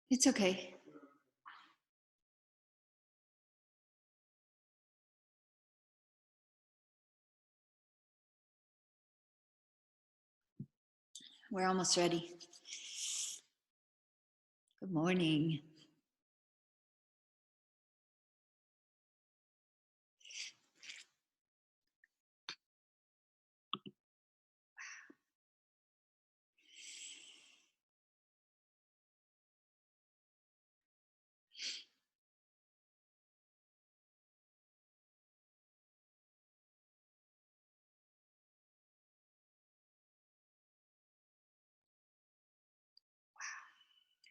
It's okay. We're almost ready. Good morning.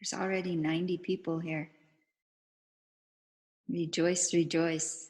There's already 90 people here. Rejoice, rejoice.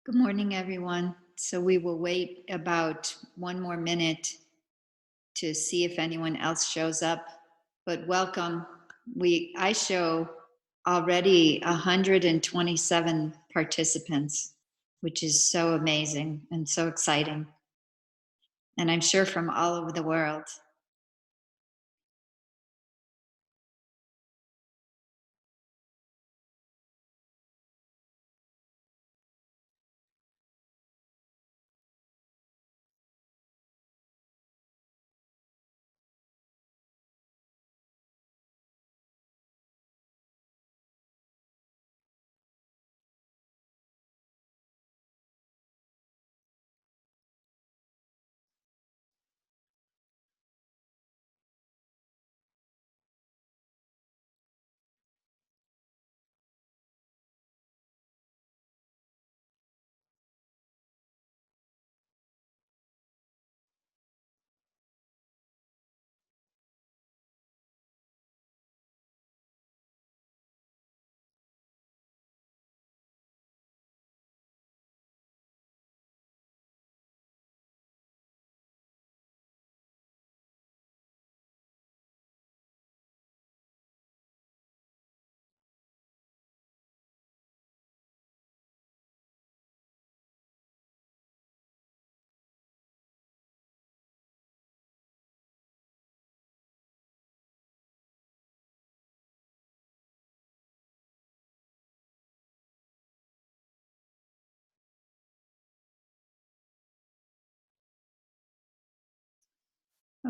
Good morning, everyone. So we will wait about 1 more minute to see if anyone else shows up. But welcome. I show already 127 participants, which is so amazing and so exciting. And I'm sure from all over the world.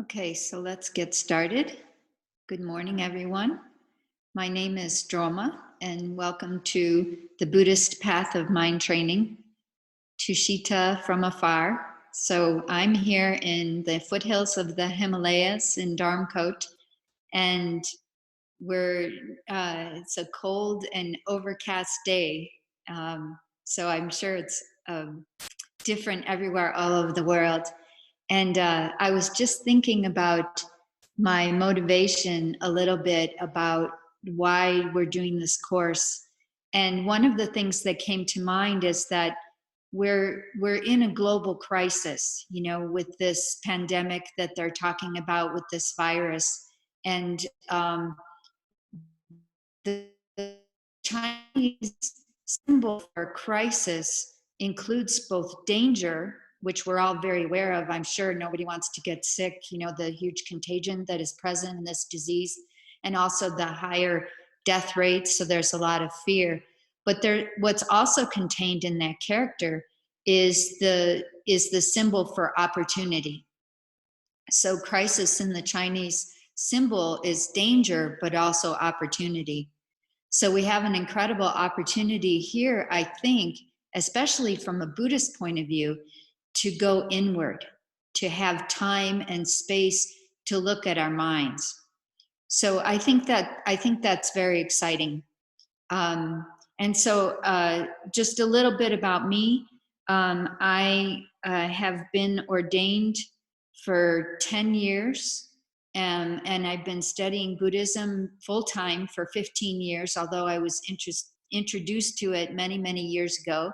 Okay, so let's get started. Good morning, everyone. My name is Drolma, and welcome to the Buddhist Path of Mind Training, Tushita from afar. So I'm here in the foothills of the Himalayas in Dharmkot, and it's a cold and overcast day. So I'm sure it's different everywhere all over the world. And I was just thinking about my motivation a little bit about why we're doing this course. And one of the things that came to mind is that we're in a global crisis, you know, with this pandemic that they're talking about, with this virus. And the Chinese symbol for crisis includes both danger, which we're all very aware of. I'm sure nobody wants to get sick, you know, the huge contagion that is present in this disease, and also the higher death rates. So there's a lot of fear. But what's also contained in that character is the symbol for opportunity. So crisis in the Chinese symbol is danger, but also opportunity. So we have an incredible opportunity here, I think, especially from a Buddhist point of view, to go inward, to have time and space to look at our minds. So I think that's very exciting. And so just a little bit about me. I have been ordained for 10 years. And I've been studying Buddhism full time for 15 years, although I was introduced to it many, many years ago.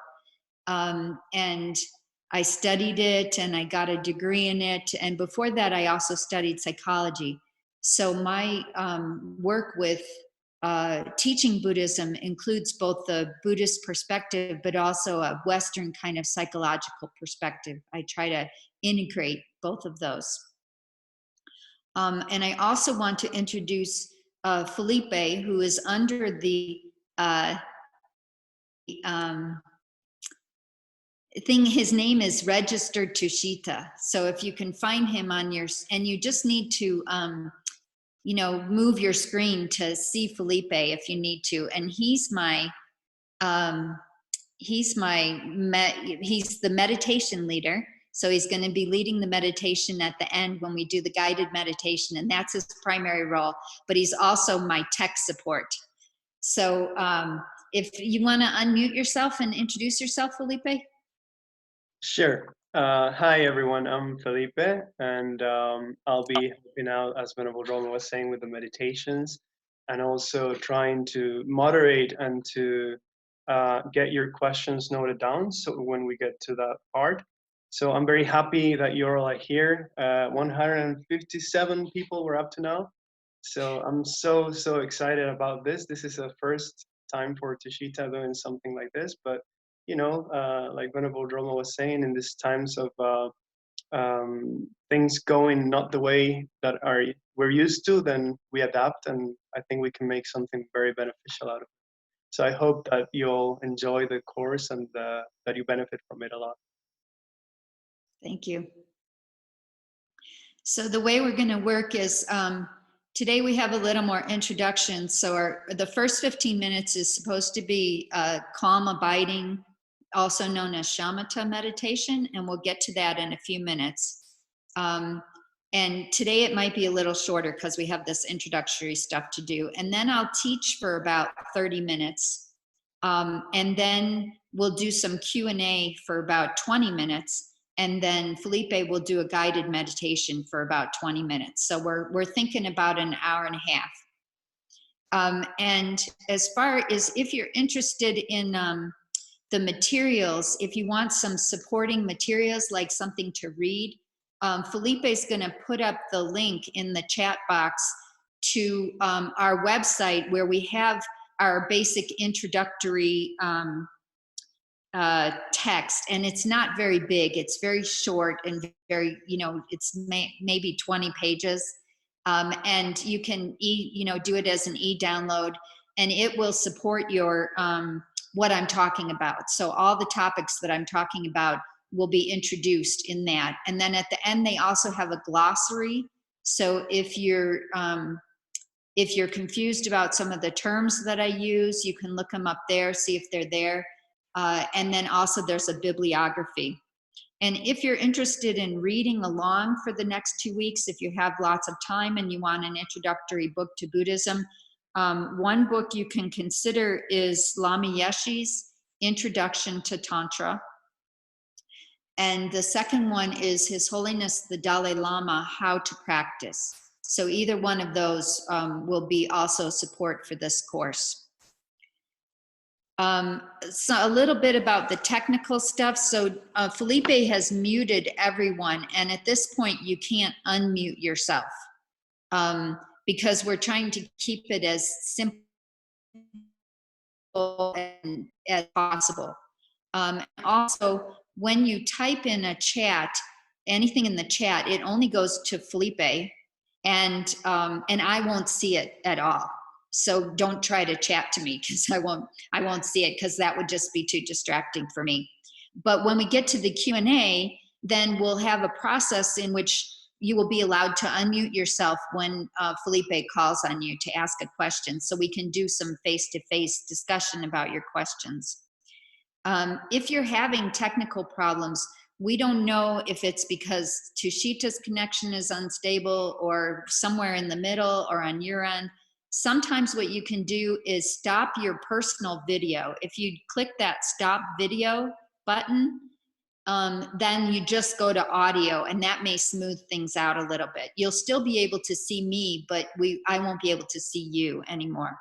And I studied it and I got a degree in it. And before that, I also studied psychology. So my work with teaching Buddhism includes both the Buddhist perspective, but also a Western kind of psychological perspective. I try to integrate both of those. And I also want to introduce Felipe, who is under the thing. His name is registered Tushita. So if you can find him on your, and you just need to, you know, move your screen to see Felipe if you need to. And he's he's the meditation leader. So he's going to be leading the meditation at the end when we do the guided meditation, and that's his primary role. But he's also my tech support. So if you want to unmute yourself and introduce yourself, Felipe. Sure. Hi, everyone. I'm Felipe, and I'll be helping out, as Venerable Drolma was saying, with the meditations, and also trying to moderate and to get your questions noted down. So when we get to that part, so I'm very happy that you're all here. 157 people we're up to now. So I'm so excited about this. This is the first time for Tushita doing something like this, but you know, like Venerable Drolma was saying, in these times of things going not the way that we're used to, then we adapt, and I think we can make something very beneficial out of it. So I hope that you'll enjoy the course and that you benefit from it a lot. Thank you. So the way we're going to work is today we have a little more introduction. So the first 15 minutes is supposed to be calm abiding, also known as shamatha meditation, and we'll get to that in a few minutes. And today it might be a little shorter because we have this introductory stuff to do. And then I'll teach for about 30 minutes. And then we'll do some Q&A for about 20 minutes. And then Felipe will do a guided meditation for about 20 minutes. So we're thinking about an hour and a half. And as far as if you're interested in the materials, if you want some supporting materials, like something to read, Felipe is going to put up the link in the chat box to our website where we have our basic introductory text, and it's not very big. It's very short and very, you know, it's maybe 20 pages, and you can do it as an e-download, and it will support your what I'm talking about. So all the topics that I'm talking about will be introduced in that. And then at the end, they also have a glossary. So if you're confused about some of the terms that I use, you can look them up there, see if they're there. And then also there's a bibliography. And if you're interested in reading along for the next 2 weeks, if you have lots of time and you want an introductory book to Buddhism, One book you can consider is Lama Yeshe's Introduction to Tantra. And the second one is His Holiness the Dalai Lama, How to Practice. So either one of those will be also support for this course. So a little bit about the technical stuff. So Felipe has muted everyone, and at this point you can't unmute yourself because we're trying to keep it as simple as possible. Also, when you type in a chat, anything in the chat, it only goes to Felipe, and I won't see it at all. So don't try to chat to me because I won't see it because that would just be too distracting for me. But when we get to the Q&A, then we'll have a process in which you will be allowed to unmute yourself when Felipe calls on you to ask a question, so we can do some face-to-face discussion about your questions. If you're having technical problems, we don't know if it's because Tushita's connection is unstable or somewhere in the middle or on your end. Sometimes what you can do is stop your personal video. If you click that stop video button, then you just go to audio, and that may smooth things out a little bit. You'll still be able to see me, but I won't be able to see you anymore.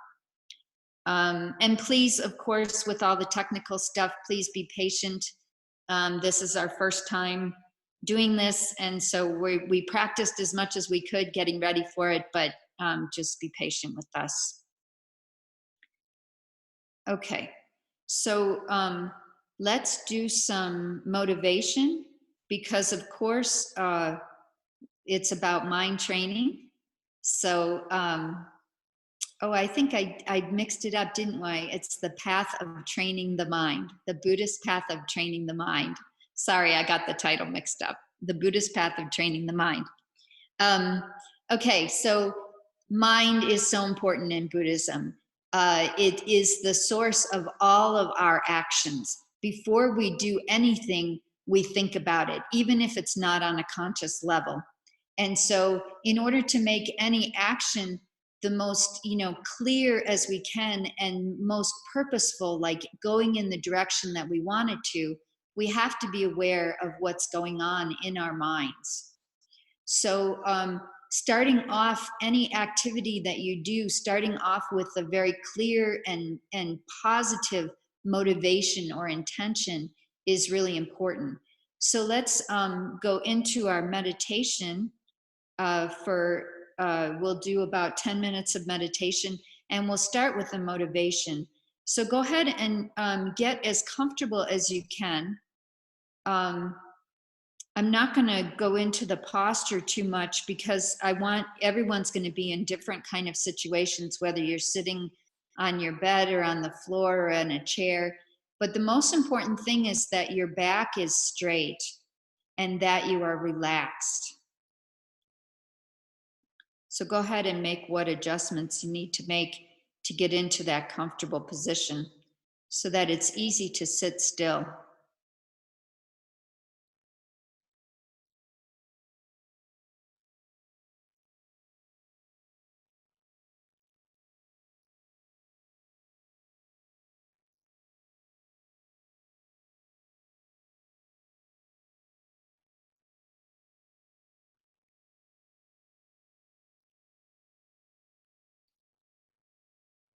And please, of course, with all the technical stuff, please be patient. This is our first time doing this, and so we practiced as much as we could getting ready for it, but just be patient with us. Okay, so let's do some motivation, because of course it's about mind training. So oh, I think I mixed it up, didn't I? It's the path of training the mind, the Buddhist path of training the mind. Sorry, I got the title mixed up. The Buddhist path of training the mind. Okay, so mind is so important in Buddhism. It is the source of all of our actions. Before we do anything, we think about it, even if it's not on a conscious level. And so in order to make any action the most clear as we can and most purposeful, like going in the direction that we want it to, we have to be aware of what's going on in our minds. So starting off any activity that you do, starting off with a very clear and positive motivation or intention is really important. So let's go into our meditation. We'll do about 10 minutes of meditation, and we'll start with the motivation. So go ahead and get as comfortable as you can. I'm not going to go into the posture too much because everyone's going to be in different kind of situations, whether you're sitting on your bed or on the floor or in a chair. But the most important thing is that your back is straight and that you are relaxed. So go ahead and make what adjustments you need to make to get into that comfortable position so that it's easy to sit still.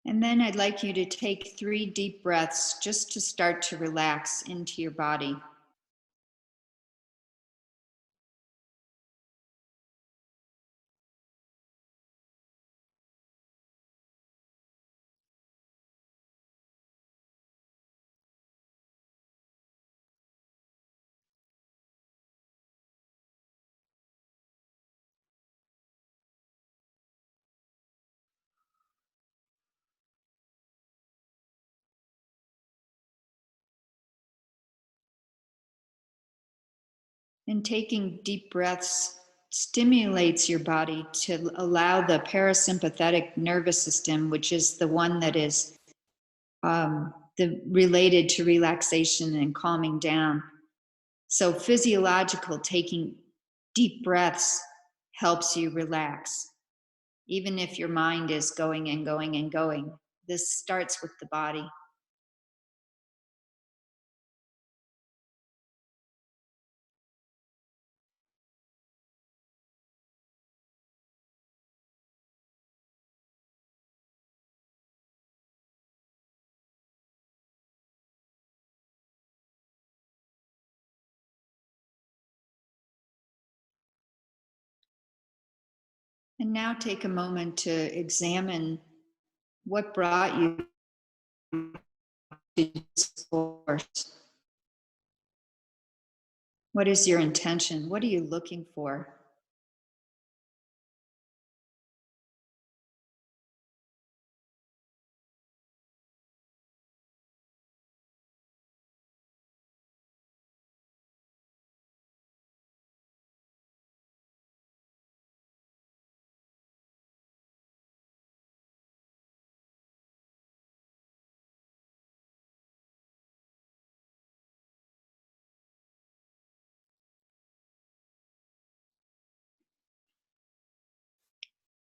And then I'd like you to take 3 deep breaths just to start to relax into your body. And taking deep breaths stimulates your body to allow the parasympathetic nervous system, which is the one that is related to relaxation and calming down. So physiological, taking deep breaths helps you relax. even if your mind is going and going and going. This starts with the body. And now take a moment to examine what brought you to this course. What is your intention? What are you looking for?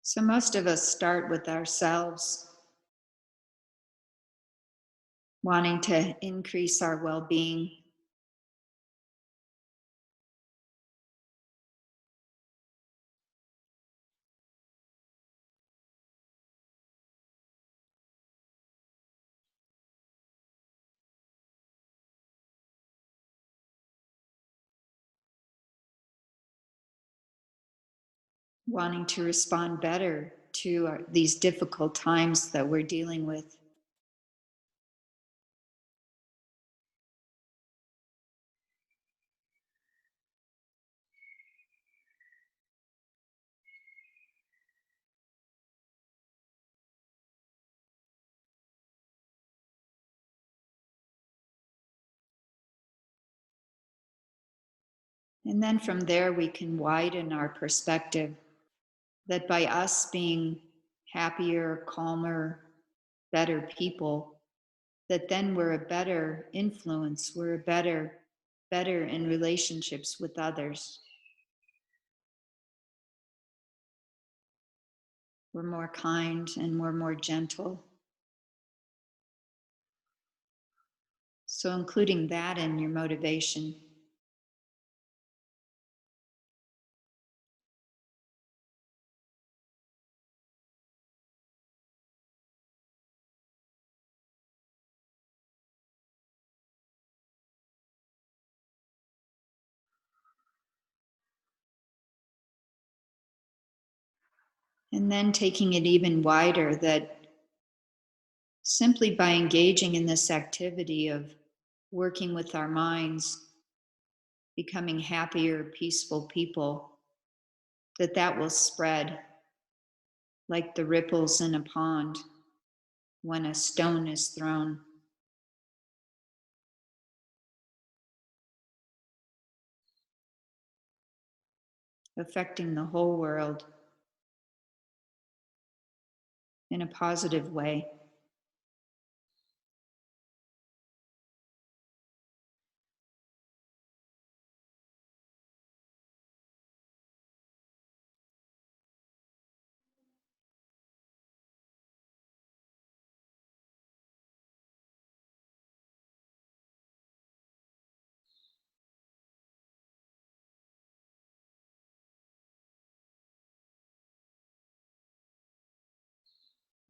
So, most of us start with ourselves, wanting to increase our well being, wanting to respond better to these difficult times that we're dealing with. And then from there, we can widen our perspective that by us being happier, calmer, better people, that then we're a better influence, we're a better in relationships with others. We're more kind and we're more gentle. So including that in your motivation. And then taking it even wider, that simply by engaging in this activity of working with our minds, becoming happier, peaceful people, that will spread like the ripples in a pond when a stone is thrown. Affecting the whole world in a positive way.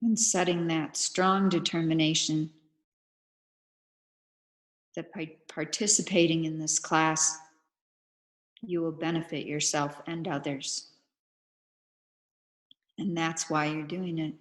And setting that strong determination that by participating in this class, you will benefit yourself and others. And that's why you're doing it.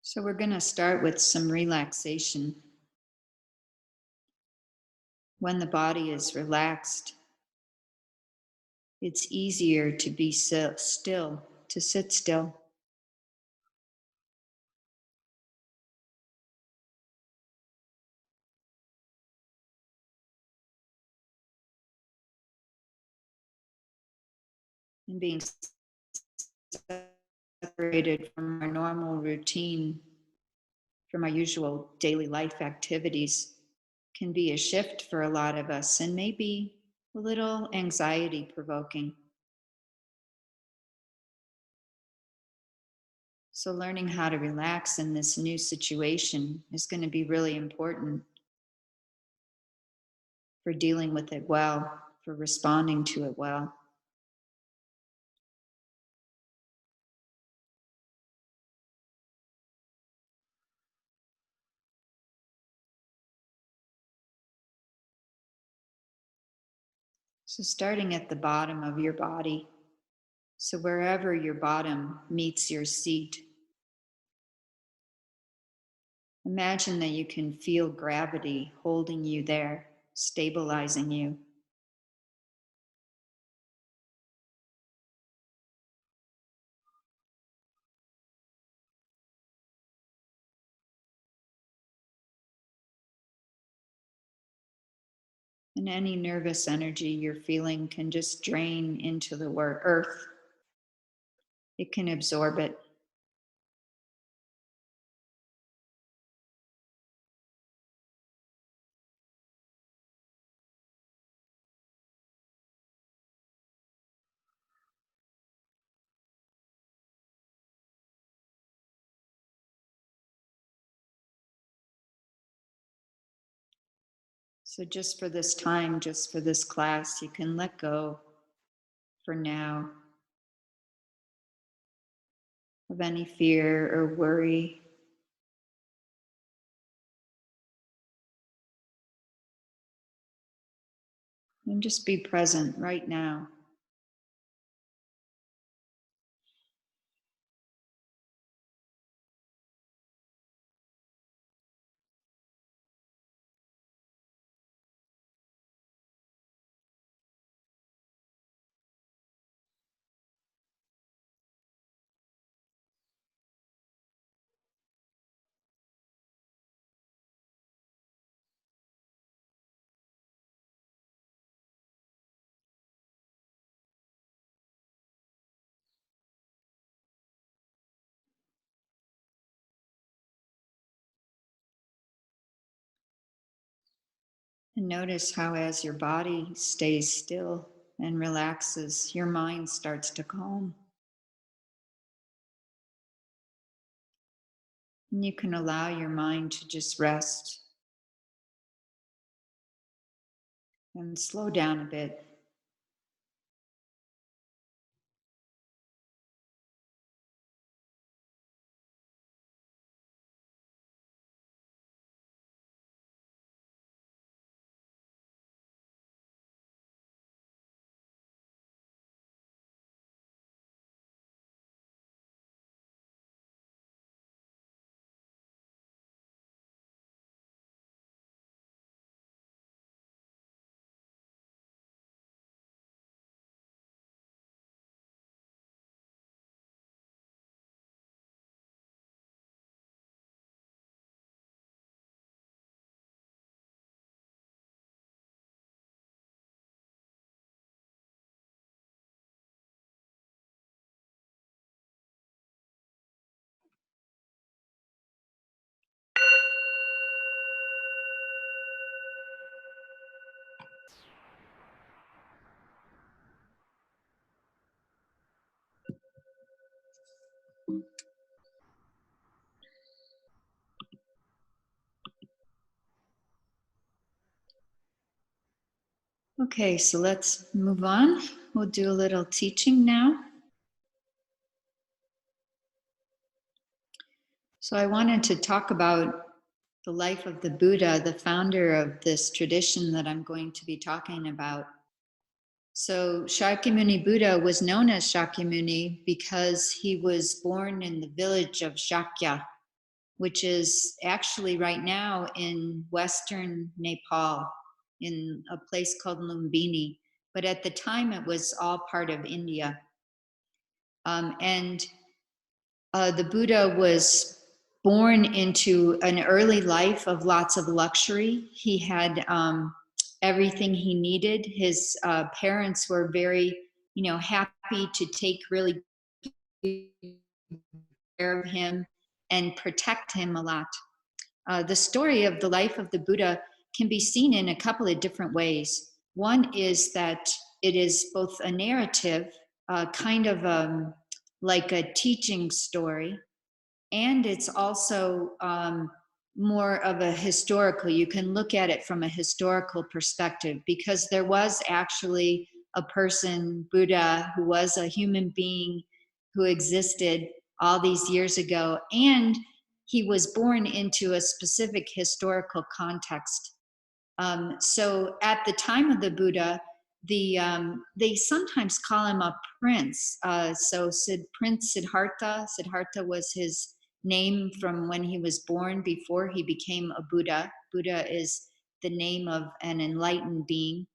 So we're going to start with some relaxation. When the body is relaxed, it's easier to be still, to sit still. And being separated from our normal routine, from our usual daily life activities, can be a shift for a lot of us and maybe a little anxiety provoking. So, learning how to relax in this new situation is going to be really important for dealing with it well, for responding to it well. So, starting at the bottom of your body, so wherever your bottom meets your seat, imagine that you can feel gravity holding you there, stabilizing you. And any nervous energy you're feeling can just drain into the earth. It can absorb it. So, just for this time, just for this class, you can let go for now of any fear or worry. And just be present right now. And notice how, as your body stays still and relaxes, your mind starts to calm. And you can allow your mind to just rest and slow down a bit. Okay, so let's move on. We'll do a little teaching now. So, I wanted to talk about the life of the Buddha, the founder of this tradition that I'm going to be talking about. So, Shakyamuni Buddha was known as Shakyamuni because he was born in the village of Shakya. which is actually right now in Western Nepal, in a place called Lumbini. But at the time, it was all part of India. And the Buddha was born into an early life of lots of luxury. He had everything he needed. His parents were very, happy to take really good care of him and protect him a lot. The story of the life of the Buddha can be seen in a couple of different ways. One is that it is both a narrative, kind of like a teaching story, and it's also more of a historical. You can look at it from a historical perspective, because there was actually a person, Buddha, who was a human being who existed all these years ago, and he was born into a specific historical context. So at the time of the Buddha, they sometimes call him a prince. Prince Siddhartha. Siddhartha was his name from when he was born, before he became a Buddha. Buddha is the name of an enlightened being.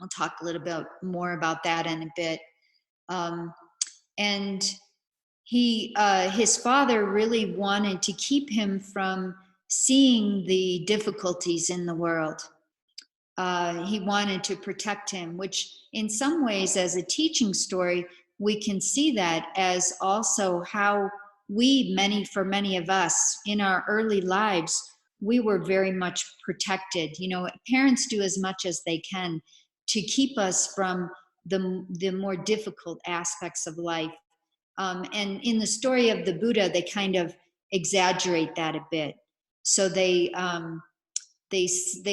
I'll talk a little bit more about that in a bit. Um, and his father really wanted to keep him from seeing the difficulties in the world. He wanted to protect him, which in some ways, as a teaching story, we can see that as also how for many of us in our early lives, we were very much protected. Parents do as much as they can to keep us from the more difficult aspects of life. And in the story of the Buddha, they kind of exaggerate that a bit. So they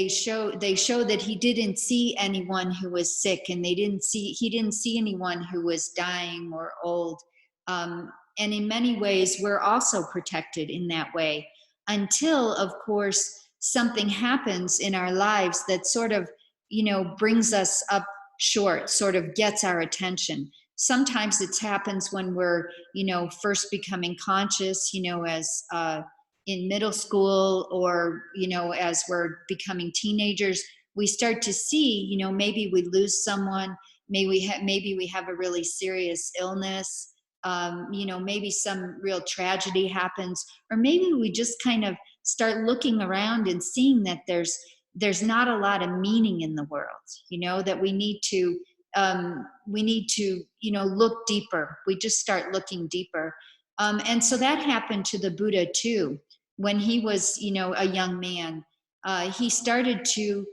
show that he didn't see anyone who was sick, and he didn't see anyone who was dying or old. And in many ways, we're also protected in that way, until, of course, something happens in our lives that sort of, brings us up short, sort of gets our attention. Sometimes it happens when we're, first becoming conscious, as in middle school, or as we're becoming teenagers. We start to see, maybe we lose someone, maybe we have a really serious illness, maybe some real tragedy happens, or maybe we just kind of start looking around and seeing that there's not a lot of meaning in the world, that we need to look deeper. We just start looking deeper. And so that happened to the Buddha too. When he was, a young man, he started to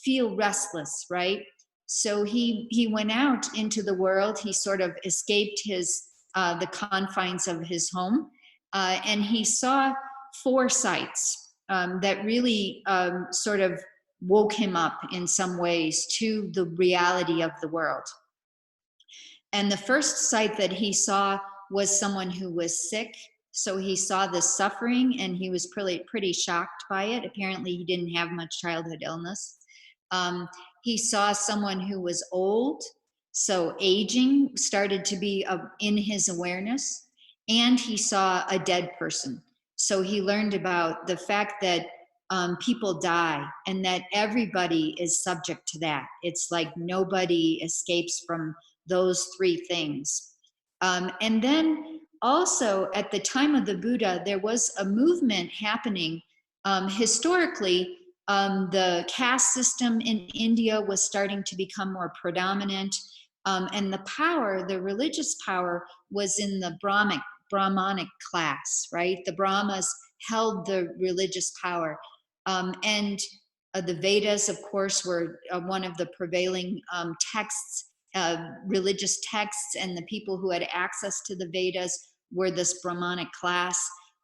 feel restless, right? So he went out into the world. He sort of escaped the confines of his home, and he saw four sights that really sort of woke him up in some ways to the reality of the world. And the first sight that he saw was someone who was sick. So he saw this suffering, and he was pretty shocked by it. Apparently, he didn't have much childhood illness. He saw someone who was old, so aging started to be in his awareness. And he saw a dead person. So he learned about the fact that people die, and that everybody is subject to that. It's like nobody escapes from those three things. And then also, at the time of the Buddha, there was a movement happening. Historically, the caste system in India was starting to become more predominant, and the religious power, was in the Brahmanic class, right? The Brahmas held the religious power. And the Vedas, of course, were one of the prevailing texts, religious texts, and the people who had access to the Vedas were this Brahmanic class.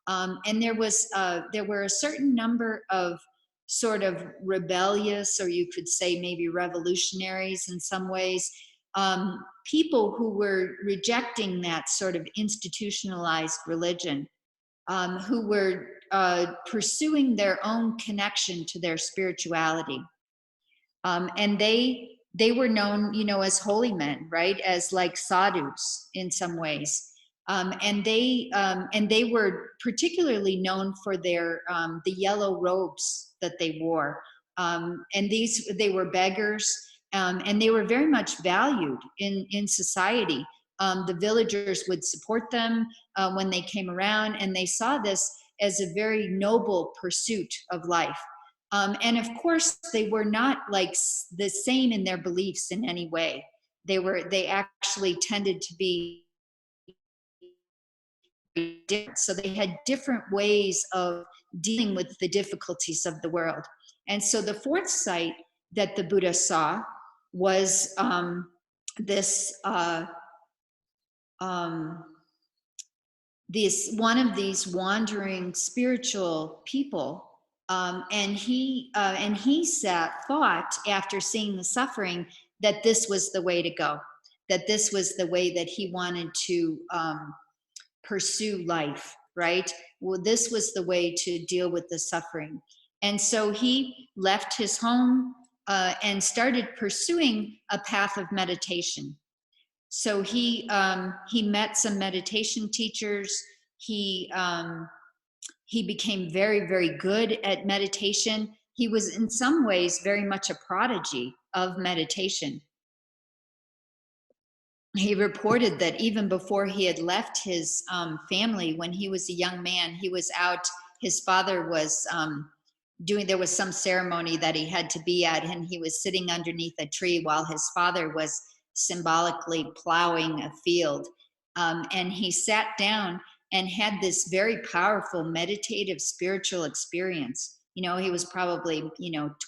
And there were a certain number of sort of rebellious, or you could say maybe revolutionaries in some ways, people who were rejecting that sort of institutionalized religion, who were pursuing their own connection to their spirituality. And they were known, as holy men, right? As like sadhus in some ways. And they were particularly known for their the yellow robes that they wore. And they were beggars, and they were very much valued in society. The villagers would support them when they came around, and they saw this as a very noble pursuit of life. And of course, they were not like the same in their beliefs in any way. They actually tended to be different. So they had different ways of dealing with the difficulties of the world. And so the fourth site that the Buddha saw was this um, this one of these wandering spiritual people, and he thought, after seeing the suffering, that this was the way to go, that this was the way that he wanted to pursue life, right? Well, this was the way to deal with the suffering. And so he left his home and started pursuing a path of meditation. So he met some meditation teachers. He became very, very good at meditation. He was in some ways very much a prodigy of meditation. He reported that even before he had left his family, when he was a young man, he was out. His father was there was some ceremony that he had to be at, and he was sitting underneath a tree while his father was symbolically plowing a field. And he sat down and had this very powerful meditative spiritual experience. He was probably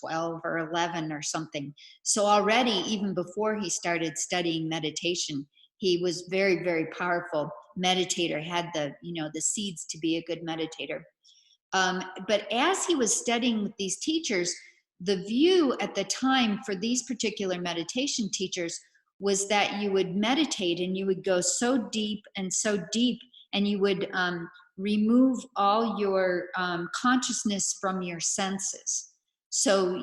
12 or 11 or something. So already, even before he started studying meditation, he was very, very powerful meditator, had the seeds to be a good meditator. But as he was studying with these teachers, the view at the time for these particular meditation teachers was that you would meditate and you would go so deep and so deep, and you would remove all your consciousness from your senses. So,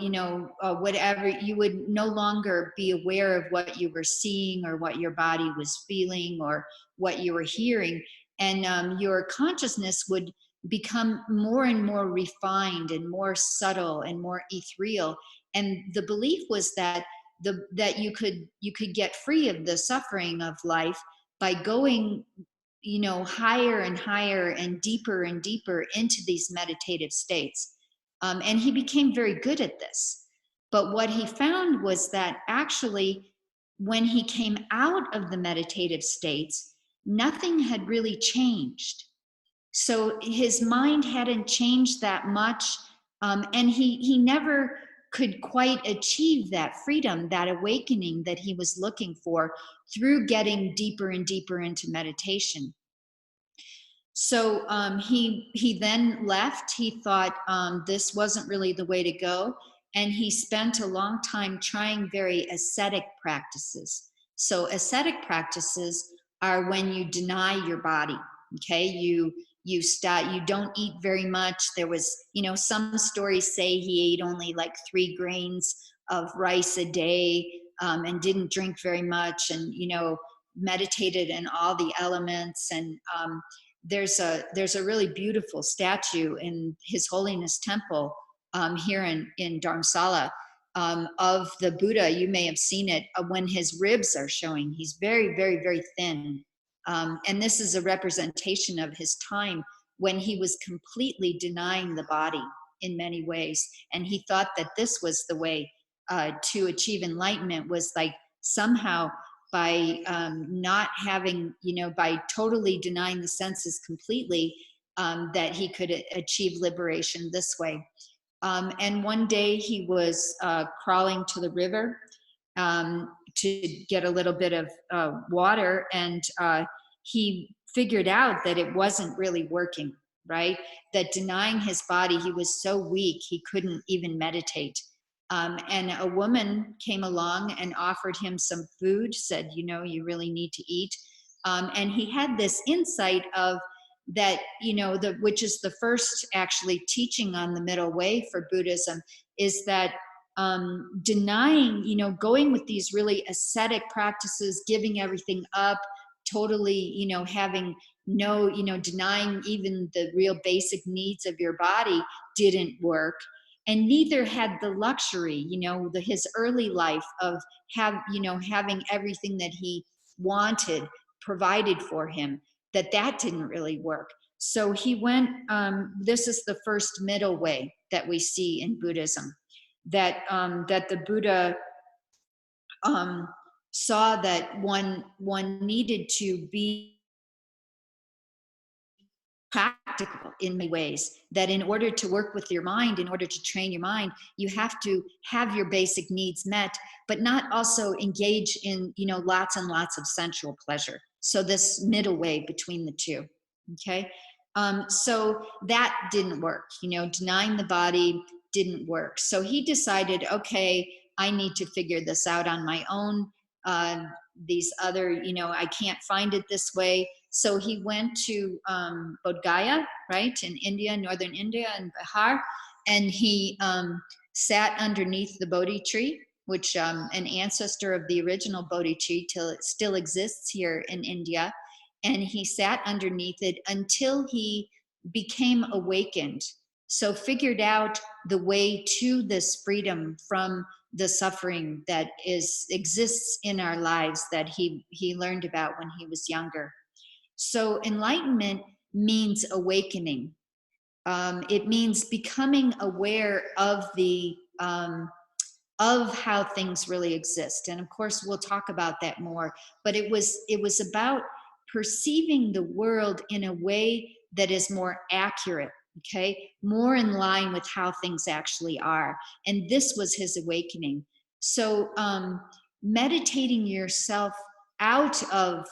whatever, you would no longer be aware of what you were seeing or what your body was feeling or what you were hearing. And your consciousness would become more and more refined and more subtle and more ethereal. And the belief was that that you could get free of the suffering of life by going higher and higher and deeper into these meditative states. And he became very good at this. But what he found was that actually, when he came out of the meditative states, nothing had really changed. So his mind hadn't changed that much, and he never could quite achieve that freedom, that awakening that he was looking for through getting deeper and deeper into meditation. So he then left. He thought this wasn't really the way to go, and he spent a long time trying very ascetic practices. So ascetic practices are when you deny your body. Okay, you stop. You don't eat very much. There was, some stories say he ate only like 3 grains of rice a day, and didn't drink very much, and meditated in all the elements. And there's a really beautiful statue in His Holiness Temple here in Dharamsala, of the Buddha. You may have seen it when his ribs are showing. He's very, very, very thin. And this is a representation of his time when he was completely denying the body in many ways. And he thought that this was the way to achieve enlightenment, was like somehow by not having, by totally denying the senses completely, that he could achieve liberation this way. And one day he was crawling to the river to get a little bit of water, and he figured out that it wasn't really working, right? That denying his body, he was so weak, he couldn't even meditate. And a woman came along and offered him some food, said, you really need to eat. And he had this insight of that, which is the first actually teaching on the middle way for Buddhism, is that denying, going with these really ascetic practices, giving everything up, totally, having no, denying even the real basic needs of your body didn't work. And neither had the luxury, his early life of having everything that he wanted provided for him, that didn't really work. So he went, this is the first middle way that we see in Buddhism, that the Buddha um, saw that one needed to be practical in many ways, that in order to work with your mind, in order to train your mind, you have to have your basic needs met, but not also engage in lots and lots of sensual pleasure. So this middle way between the two. Okay. So that didn't work. Denying the body didn't work. So he decided, okay, I need to figure this out on my own. These other, I can't find it this way. So he went to Bodh Gaya, right, in India, northern India, and Bihar, and he sat underneath the Bodhi tree, which an ancestor of the original Bodhi tree, till it still exists here in India, and he sat underneath it until he became awakened. So figured out the way to this freedom from the suffering that exists in our lives that he learned about when he was younger. So enlightenment means awakening. It means becoming aware of how things really exist. And of course, we'll talk about that more. But it was about perceiving the world in a way that is more accurate, okay, more in line with how things actually are. And this was his awakening. So meditating yourself out of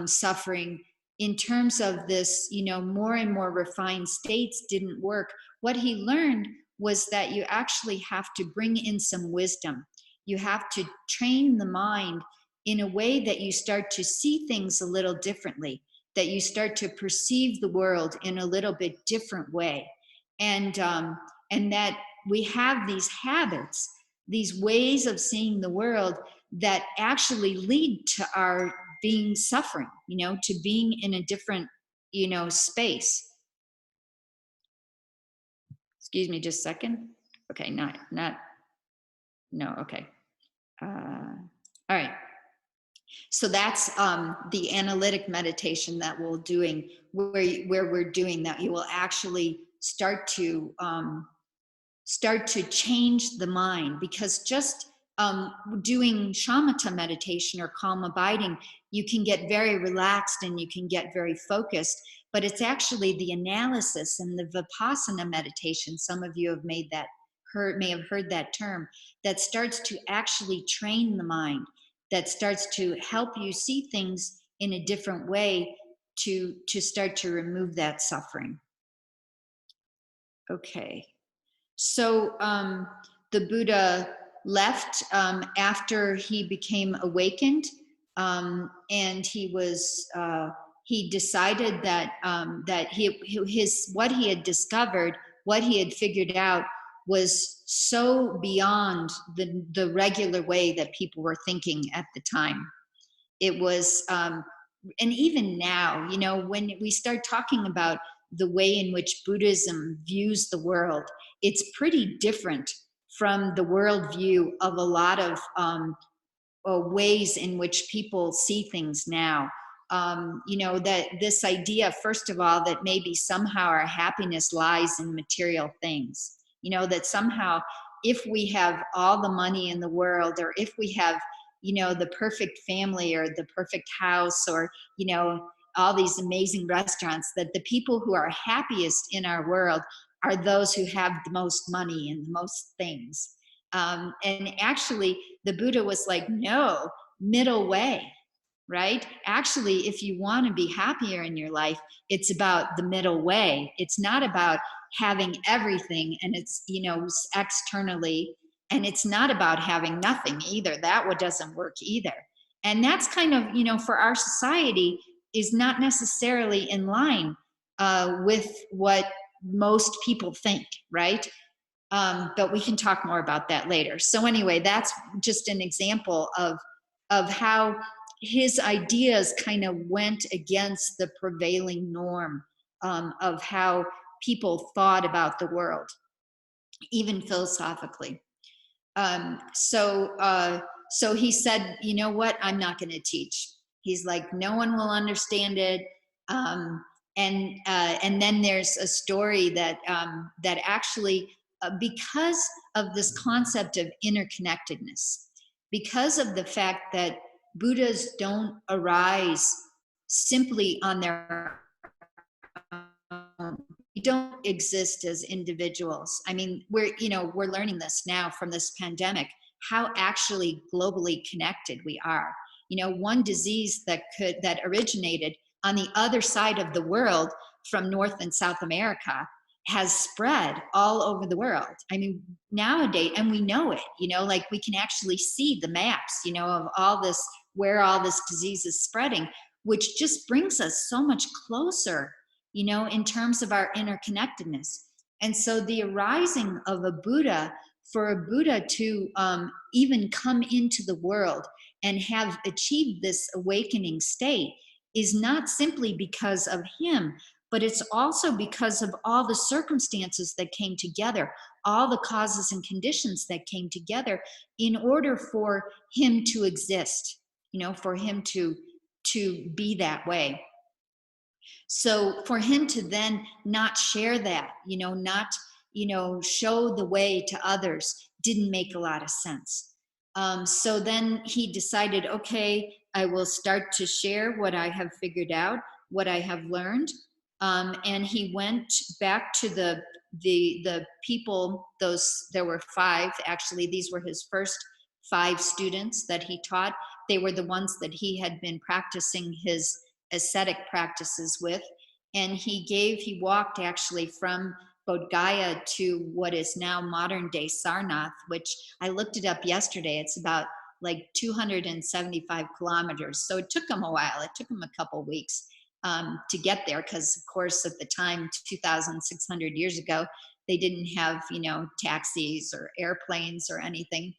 suffering in terms of this, more and more refined states didn't work. What he learned was that you actually have to bring in some wisdom. You have to train the mind in a way that you start to see things a little differently, that you start to perceive the world in a little bit different way. And that we have these habits, these ways of seeing the world that actually lead to our being suffering, to being in a different, space. Excuse me just a second. Okay, no, okay. All right. So that's the analytic meditation that we're doing, where we're doing that. You will actually start to change the mind, because just doing shamatha meditation or calm abiding, you can get very relaxed and you can get very focused. But it's actually the analysis and the vipassana meditation. Some of you may have heard that term, that starts to actually train the mind, that starts to help you see things in a different way, to start to remove that suffering. Okay. So the Buddha left after he became awakened, and he decided that what he had discovered, what he had figured out, was so beyond the regular way that people were thinking at the time. It was, and even now, when we start talking about the way in which Buddhism views the world, it's pretty different from the worldview of a lot of ways in which people see things now. That this idea, first of all, that maybe somehow our happiness lies in material things. That somehow, if we have all the money in the world, or if we have, the perfect family or the perfect house, or, all these amazing restaurants, that the people who are happiest in our world are those who have the most money and the most things. And actually, the Buddha was like, no, middle way, right? Actually, if you want to be happier in your life, it's about the middle way. It's not about having everything and it's, externally, and it's not about having nothing either. That one doesn't work either. And that's kind of, for our society, is not necessarily in line with what most people think, right? But we can talk more about that later. So anyway, that's just an example of how his ideas kind of went against the prevailing norm of how people thought about the world, even philosophically. So he said, you know what, I'm not going to teach. He's like, no one will understand it. um, and then there's a story that that actually, because of this concept of interconnectedness, because of the fact that Buddhas don't arise simply on their we don't exist as individuals. I mean, we're learning this now from this pandemic, how actually globally connected we are. One disease that originated on the other side of the world from North and South America has spread all over the world. I mean, nowadays, and we know it, like we can actually see the maps, of all this, where all this disease is spreading, which just brings us so much closer, in terms of our interconnectedness. And so the arising of a Buddha, for a Buddha to even come into the world and have achieved this awakening state, is not simply because of him, but it's also because of all the circumstances that came together, all the causes and conditions that came together in order for him to exist, for him to be that way. So for him to then not share that, not, show the way to others, didn't make a lot of sense. So then he decided, okay, I will start to share what I have figured out, what I have learned. And he went back to the people. There were 5 actually. These were his first 5 students that he taught. They were the ones that he had been practicing his ascetic practices with. And he walked actually from Bodh Gaya to what is now modern day Sarnath, which I looked it up yesterday. It's about like 275 kilometers. So it took him a while. It took him a couple weeks to get there, because of course at the time, 2,600 years ago, they didn't have, taxis or airplanes or anything.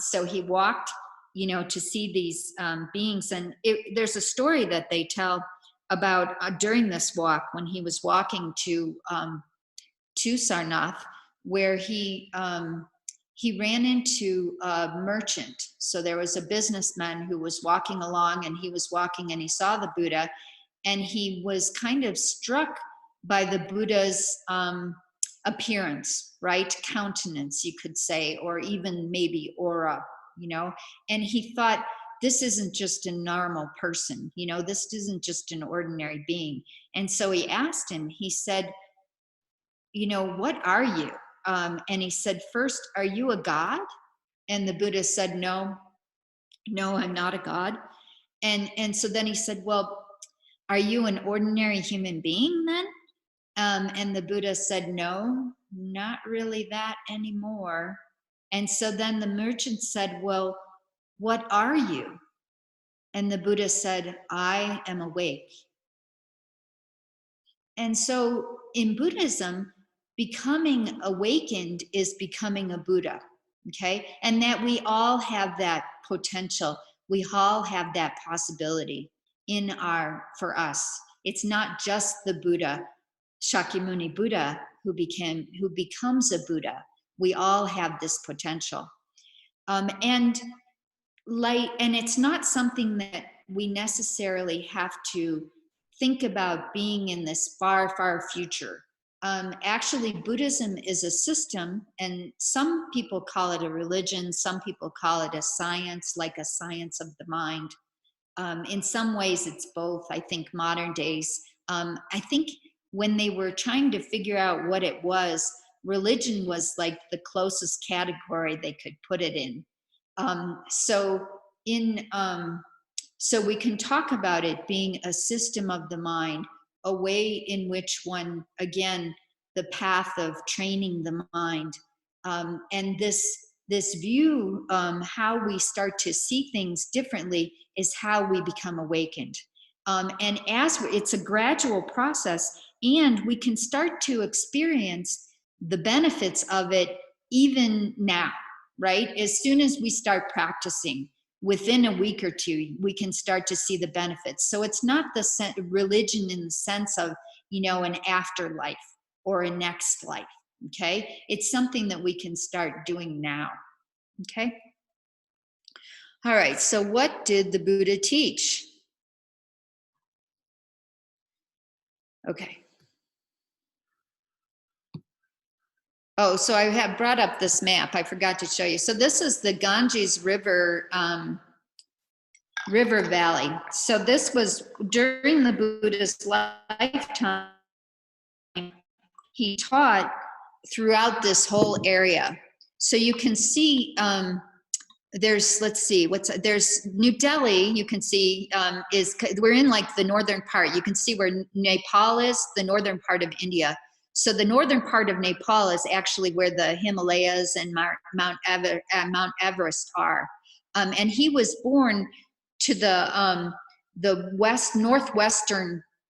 So he walked, to see these beings. And there's a story that they tell about during this walk, when he was walking to Sarnath, where he ran into a merchant. So there was a businessman who was walking along, and he was walking and he saw the Buddha, and he was kind of struck by the Buddha's appearance, right? Countenance, you could say, or even maybe aura, and he thought, this isn't just a normal person, this isn't just an ordinary being. And so he asked him, he said, what are you? And he said, first, are you a god? And the Buddha said, no, I'm not a god. And so then he said, well, are you an ordinary human being then? And the Buddha said, no, not really that anymore. And so then the merchant said, well, what are you? And the Buddha said, I am awake. And so in Buddhism, becoming awakened is becoming a Buddha, okay? And that we all have that potential. We all have that possibility for us. It's not just the Buddha, Shakyamuni Buddha, who becomes a Buddha. We all have this potential. And it's not something that we necessarily have to think about being in this far, far future. Actually, Buddhism is a system, and some people call it a religion, some people call it a science, like a science of the mind. In some ways, it's both. I think modern days, I think when they were trying to figure out what it was, religion was like the closest category they could put it in. So in so we can talk about it being a system of the mind, a way in which one, again, the path of training the mind, and this view, how we start to see things differently, is how we become awakened. And it's a gradual process, and we can start to experience the benefits of it even now, right? As soon as we start practicing, within a week or two, we can start to see the benefits. So it's not the religion in the sense of, an afterlife or a next life. Okay. It's something that we can start doing now. Okay. All right. So what did the Buddha teach? Okay. Oh, so I have brought up this map. I forgot to show you. So this is the Ganges River, river valley. So this was during the Buddha's lifetime. He taught throughout this whole area. So you can see there's, let's see, there's New Delhi, you can see we're in like the northern part. You can see where Nepal is, the northern part of India. So the northern part of Nepal is actually where the Himalayas and Mount Everest are. And he was born to the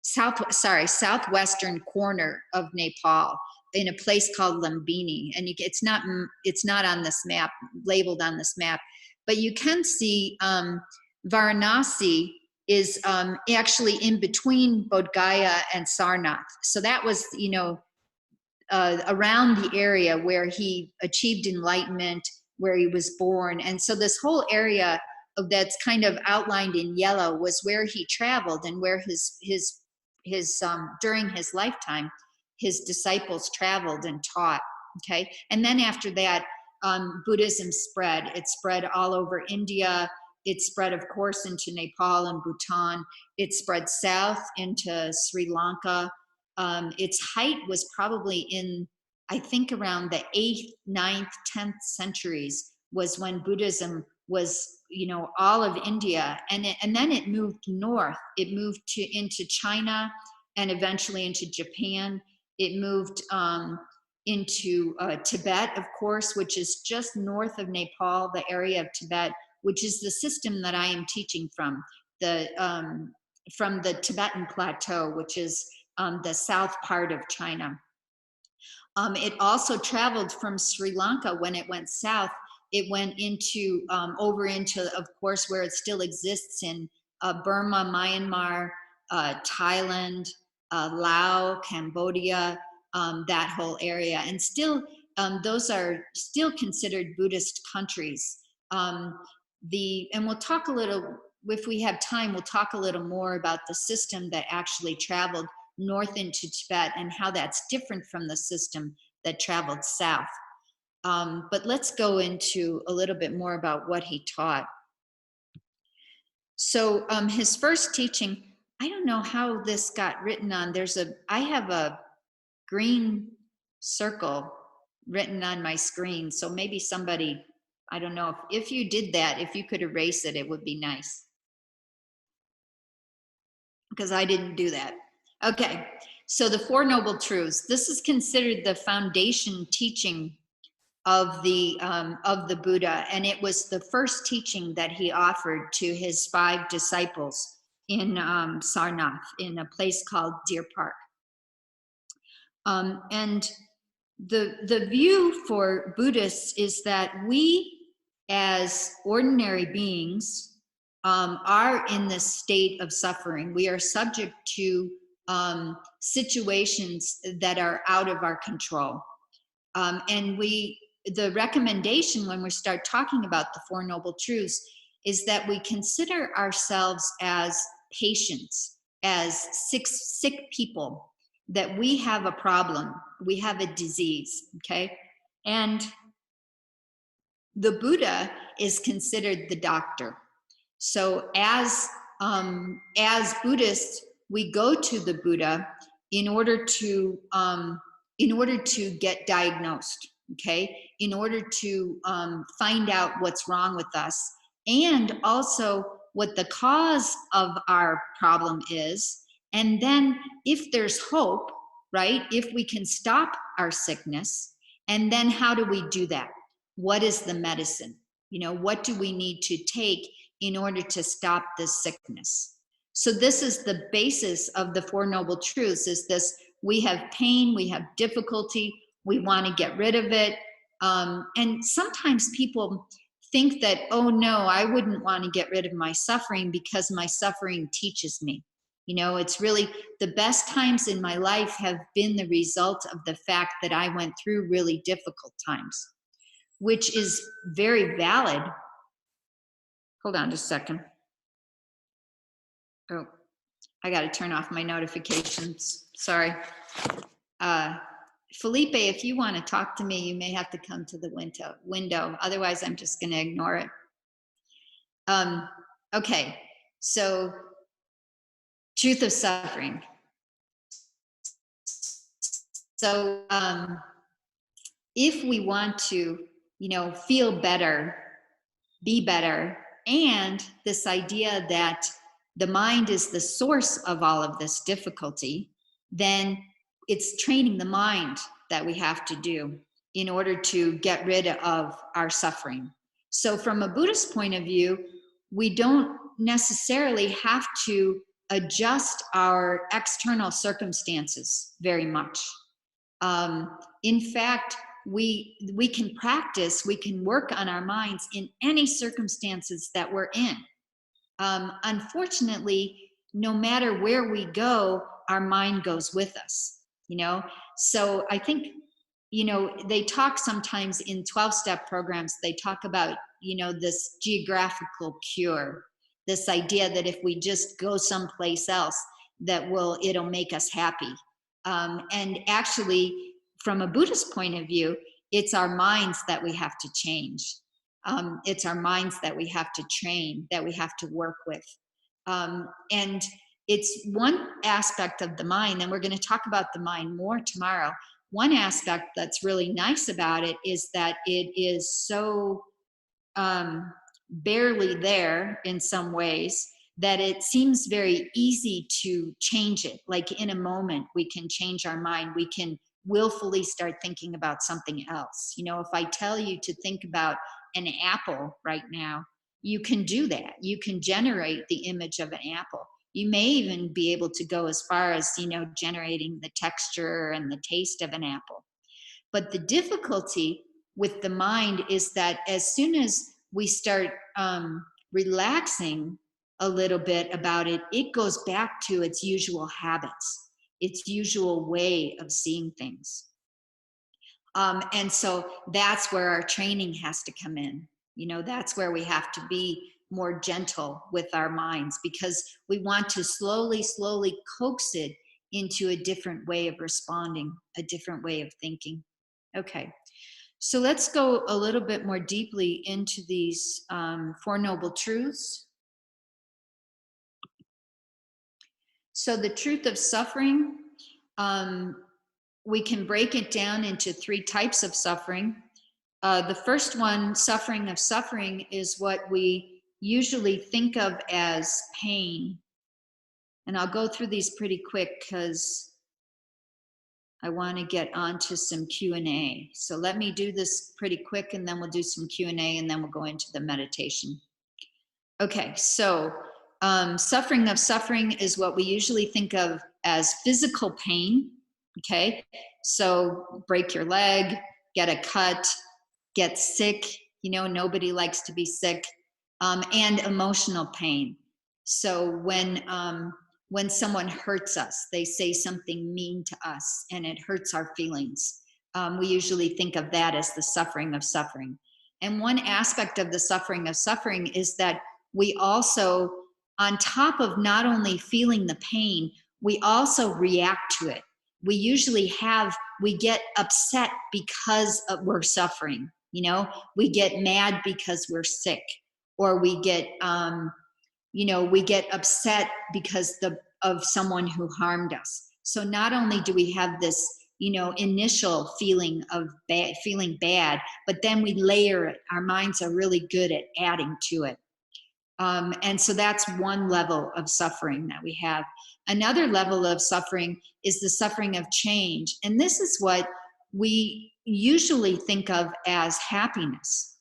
southwestern corner of Nepal, in a place called Lumbini, and it's not on this map, labeled on this map, but you can see Varanasi is actually in between Bodh Gaya and Sarnath. So that was, around the area where he achieved enlightenment, where he was born. And so this whole area that's kind of outlined in yellow was where he traveled, and where his during his lifetime, his disciples traveled and taught. Okay. And then after that, Buddhism spread. It spread all over India. It spread, of course, into Nepal and Bhutan. It spread south into Sri Lanka. Its height was probably in, I think, around the 8th, 9th, 10th centuries was when Buddhism was, all of India. And then it moved north. It moved into China, and eventually into Japan. It moved into Tibet, of course, which is just north of Nepal, the area of Tibet, which is the system that I am teaching from the Tibetan Plateau, which is the south part of China. It also traveled from Sri Lanka. When it went south, it went into over into, of course, where it still exists in Burma, Myanmar, Thailand, Laos, Cambodia, that whole area. And still, those are still considered Buddhist countries. And we'll talk a little, if we have time, we'll talk a little more about the system that actually traveled north into Tibet and how that's different from the system that traveled south. But let's go into a little bit more about what he taught. So his first teaching, I don't know how this got written on. I have a green circle written on my screen. So maybe somebody, I don't know, if you did that, if you could erase it, it would be nice. Because I didn't do that. Okay, so the Four Noble Truths. This is considered the foundation teaching of the Buddha, and it was the first teaching that he offered to his 5 disciples in Sarnath, in a place called Deer Park. And the view for Buddhists is that we, as ordinary beings, are in this state of suffering. We are subject to situations that are out of our control. And the recommendation when we start talking about the Four Noble Truths is that we consider ourselves as patients, as sick people, that we have a problem, we have a disease, okay? And the Buddha is considered the doctor. So as Buddhists, we go to the Buddha in order to get diagnosed, okay? In order to find out what's wrong with us, and also what the cause of our problem is. And then if there's hope, right? If we can stop our sickness, and then how do we do that? What is the medicine? What do we need to take in order to stop this sickness? So this is the basis of the Four Noble Truths, is this: we have pain, we have difficulty, we want to get rid of it. And sometimes people think that, oh no, I wouldn't want to get rid of my suffering because my suffering teaches me. You know, it's really the best times in my life have been the result of the fact that I went through really difficult times, which is very valid. Hold on just a second. Oh, I got to turn off my notifications. Sorry. Felipe, if you want to talk to me, you may have to come to the window. Otherwise, I'm just going to ignore it. Okay, so truth of suffering. So if we want to, you know, feel better, be better, and this idea that the mind is the source of all of this difficulty, then it's training the mind that we have to do in order to get rid of our suffering. So from a Buddhist point of view, we don't necessarily have to adjust our external circumstances very much. In fact, we can practice, we can work on our minds in any circumstances that we're in. Unfortunately, no matter where we go, our mind goes with us, you know? So I think, you know, they talk sometimes in 12-step programs, they talk about, you know, this geographical cure, this idea that if we just go someplace else, that it'll make us happy. And actually, from a Buddhist point of view, it's our minds that we have to change. It's our minds that we have to train, that we have to work with. And it's one aspect of the mind, and we're going to talk about the mind more tomorrow. One aspect that's really nice about it is that it is so barely there in some ways that it seems very easy to change it. Like in a moment, we can change our mind. We can willfully start thinking about something else. You know, if I tell you to think about an apple right now, you can do that. You can generate the image of an apple. You may even be able to go as far as, you know, generating the texture and the taste of an apple. But the difficulty with the mind is that as soon as we start relaxing a little bit about it, it goes back to its usual habits, its usual way of seeing things. And so that's where our training has to come in. You know, that's where we have to be more gentle with our minds, because we want to slowly, slowly coax it into a different way of responding, a different way of thinking. Okay, so let's go a little bit more deeply into these Four Noble Truths. So the truth of suffering, we can break it down into three types of suffering. The first one, suffering of suffering, is what we usually think of as pain. And I'll go through these pretty quick because I want to get onto some Q&A. So let me do this pretty quick, and then we'll do some Q&A, and then we'll go into the meditation. Okay, so suffering of suffering is what we usually think of as physical pain. Okay, so break your leg, get a cut, get sick. You know, nobody likes to be sick. And emotional pain. So when someone hurts us, they say something mean to us and it hurts our feelings, we usually think of that as the suffering of suffering. And one aspect of the suffering of suffering is that we also, on top of not only feeling the pain, we also react to it. We usually we get upset because we're suffering. You know, we get mad because we're sick, or we get you know, we get upset because of someone who harmed us. So not only do we have this, you know, initial feeling of feeling bad, but then we layer it. Our minds are really good at adding to it. And so that's one level of suffering that we have. Another level of suffering is the suffering of change. And this is what we usually think of as happiness.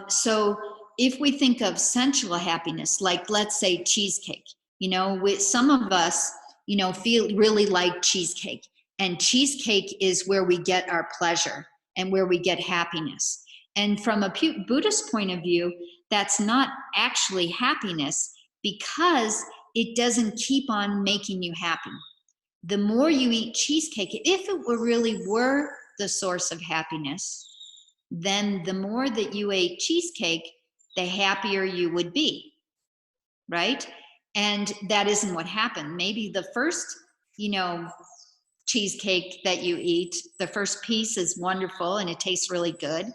So if we think of sensual happiness, like let's say cheesecake, you know, some of us, you know, really like cheesecake, and cheesecake is where we get our pleasure and where we get happiness. And from a Buddhist point of view, that's not actually happiness because it doesn't keep on making you happy. The more you eat cheesecake, if it really were the source of happiness, then the more that you ate cheesecake, the happier you would be, right? And that isn't what happened. Maybe the first, cheesecake that you eat, the first piece is wonderful and it tastes really good.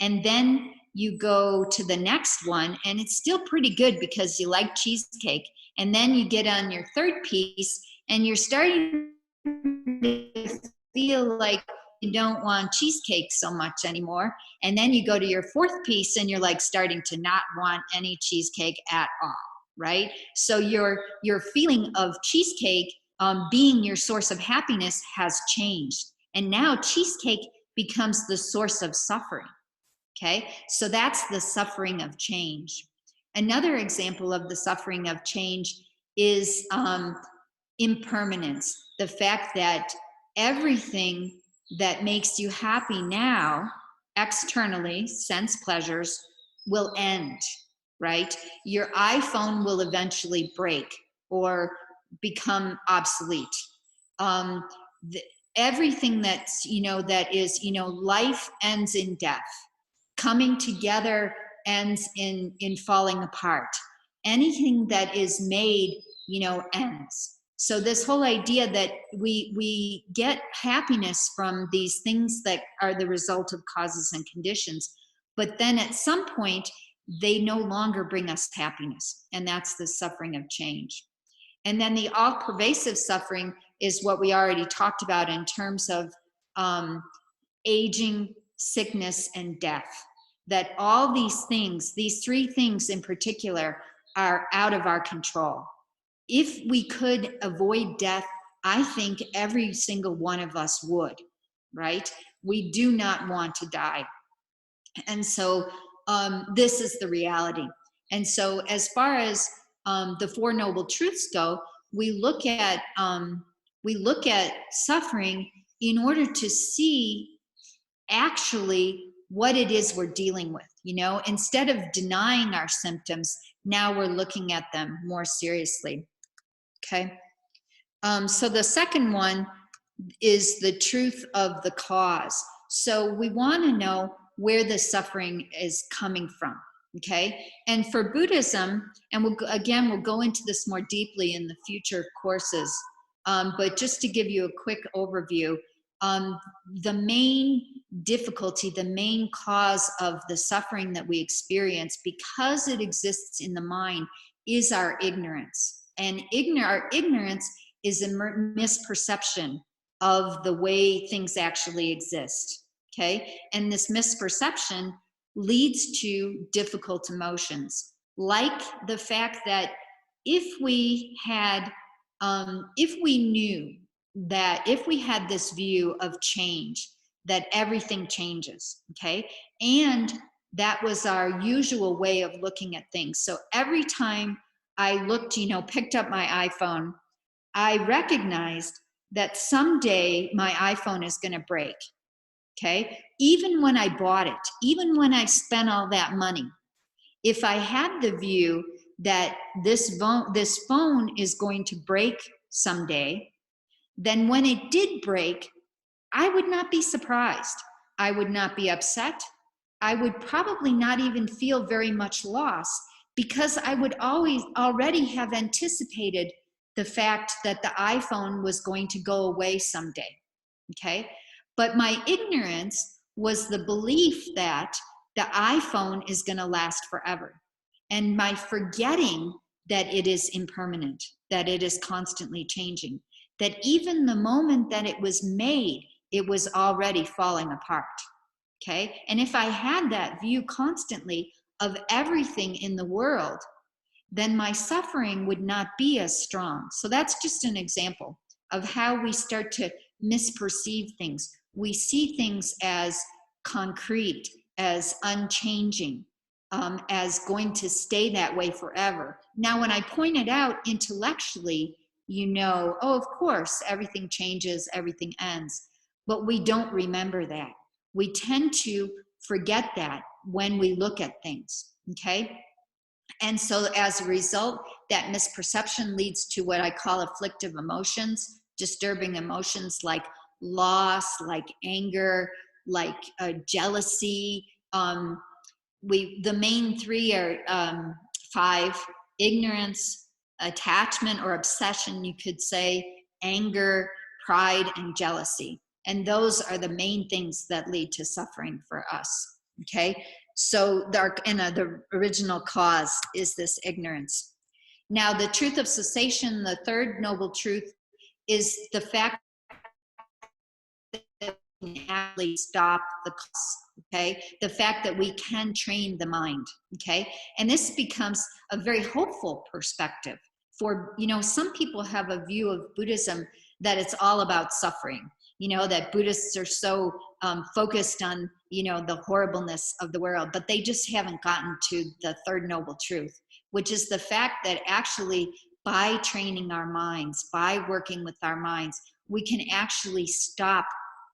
And then you go to the next one and it's still pretty good because you like cheesecake. And then you get on your third piece and you're starting to feel like you don't want cheesecake so much anymore. And then you go to your fourth piece and you're like starting to not want any cheesecake at all, right? So your feeling of cheesecake being your source of happiness has changed. And now cheesecake becomes the source of suffering. Okay, so that's the suffering of change. Another example of the suffering of change is impermanence, the fact that everything that makes you happy now, externally, sense pleasures, will end, right? Your iPhone will eventually break or become obsolete. Um, the, Everything that's, that is, life ends in death. Coming together ends in falling apart. Anything that is made, ends. So this whole idea that we get happiness from these things that are the result of causes and conditions, but then at some point they no longer bring us happiness, and that's the suffering of change. And then the all-pervasive suffering is what we already talked about in terms of aging, sickness, and death. That all these things, these three things in particular, are out of our control. If we could avoid death, I think every single one of us would, right? We do not want to die. And so this is the reality. And so as far as the Four Noble Truths go, we look at suffering in order to see actually what it is we're dealing with. Instead of denying our symptoms, now we're looking at them more seriously. Okay. So the second one is the truth of the cause. So we want to know where the suffering is coming from. Okay. And for Buddhism, and we'll go into this more deeply in the future courses, but just to give you a quick overview, the main difficulty, the main cause of the suffering that we experience, because it exists in the mind, is our ignorance. And our ignorance is a misperception of the way things actually exist. Okay. And this misperception leads to difficult emotions, like the fact that if we knew that if we had this view of change, that everything changes, okay, and that was our usual way of looking at things. So every time I looked, picked up my iPhone, I recognized that someday my iPhone is going to break. Okay. Even when I bought it, even when I spent all that money, if I had the view that this phone is going to break someday, then when it did break, I would not be surprised. I would not be upset. I would probably not even feel very much loss, because I would already have anticipated the fact that the iPhone was going to go away someday. Okay. But my ignorance was the belief that the iPhone is going to last forever. And my forgetting that it is impermanent, that it is constantly changing, that even the moment that it was made, it was already falling apart. Okay. And if I had that view constantly of everything in the world, then my suffering would not be as strong. So that's just an example of how we start to misperceive things. We see things as concrete, as unchanging, as going to stay that way forever. Now, when I point it out intellectually, oh, of course, everything changes, everything ends. But we don't remember that. We tend to forget that when we look at things, okay? And so as a result, that misperception leads to what I call afflictive emotions, disturbing emotions like loss, like anger, like jealousy. The main three are five: ignorance, attachment or obsession, you could say, anger, pride, and jealousy. And those are the main things that lead to suffering for us. Okay, so the original cause is this ignorance. Now, the truth of cessation, the third noble truth, is the fact that we can actually stop the cause. Okay, the fact that we can train the mind. Okay, and this becomes a very hopeful perspective. For, some people have a view of Buddhism that it's all about suffering. That Buddhists are so focused on, the horribleness of the world, but they just haven't gotten to the third noble truth, which is the fact that actually by training our minds, by working with our minds, we can actually stop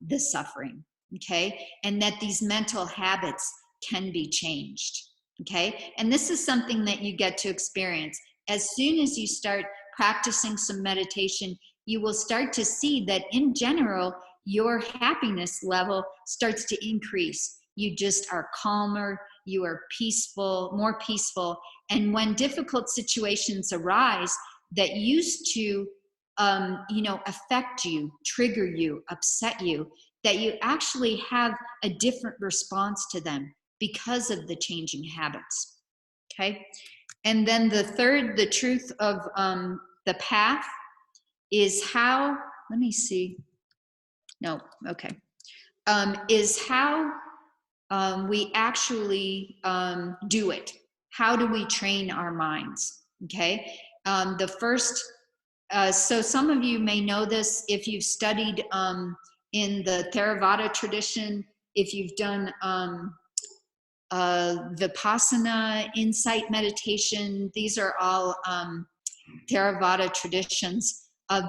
the suffering, okay? And that these mental habits can be changed, okay? And this is something that you get to experience. As soon as you start practicing some meditation, you will start to see that in general, your happiness level starts to increase. You just are calmer, you are peaceful, more peaceful. And when difficult situations arise that used to, affect you, trigger you, upset you, that you actually have a different response to them because of the changing habits, okay? And then the truth of the path is how, let me see, no, okay, is how we actually do it. How do we train our minds, okay? The first, so some of you may know this if you've studied in the Theravada tradition, if you've done Vipassana, insight meditation, these are all Theravada traditions.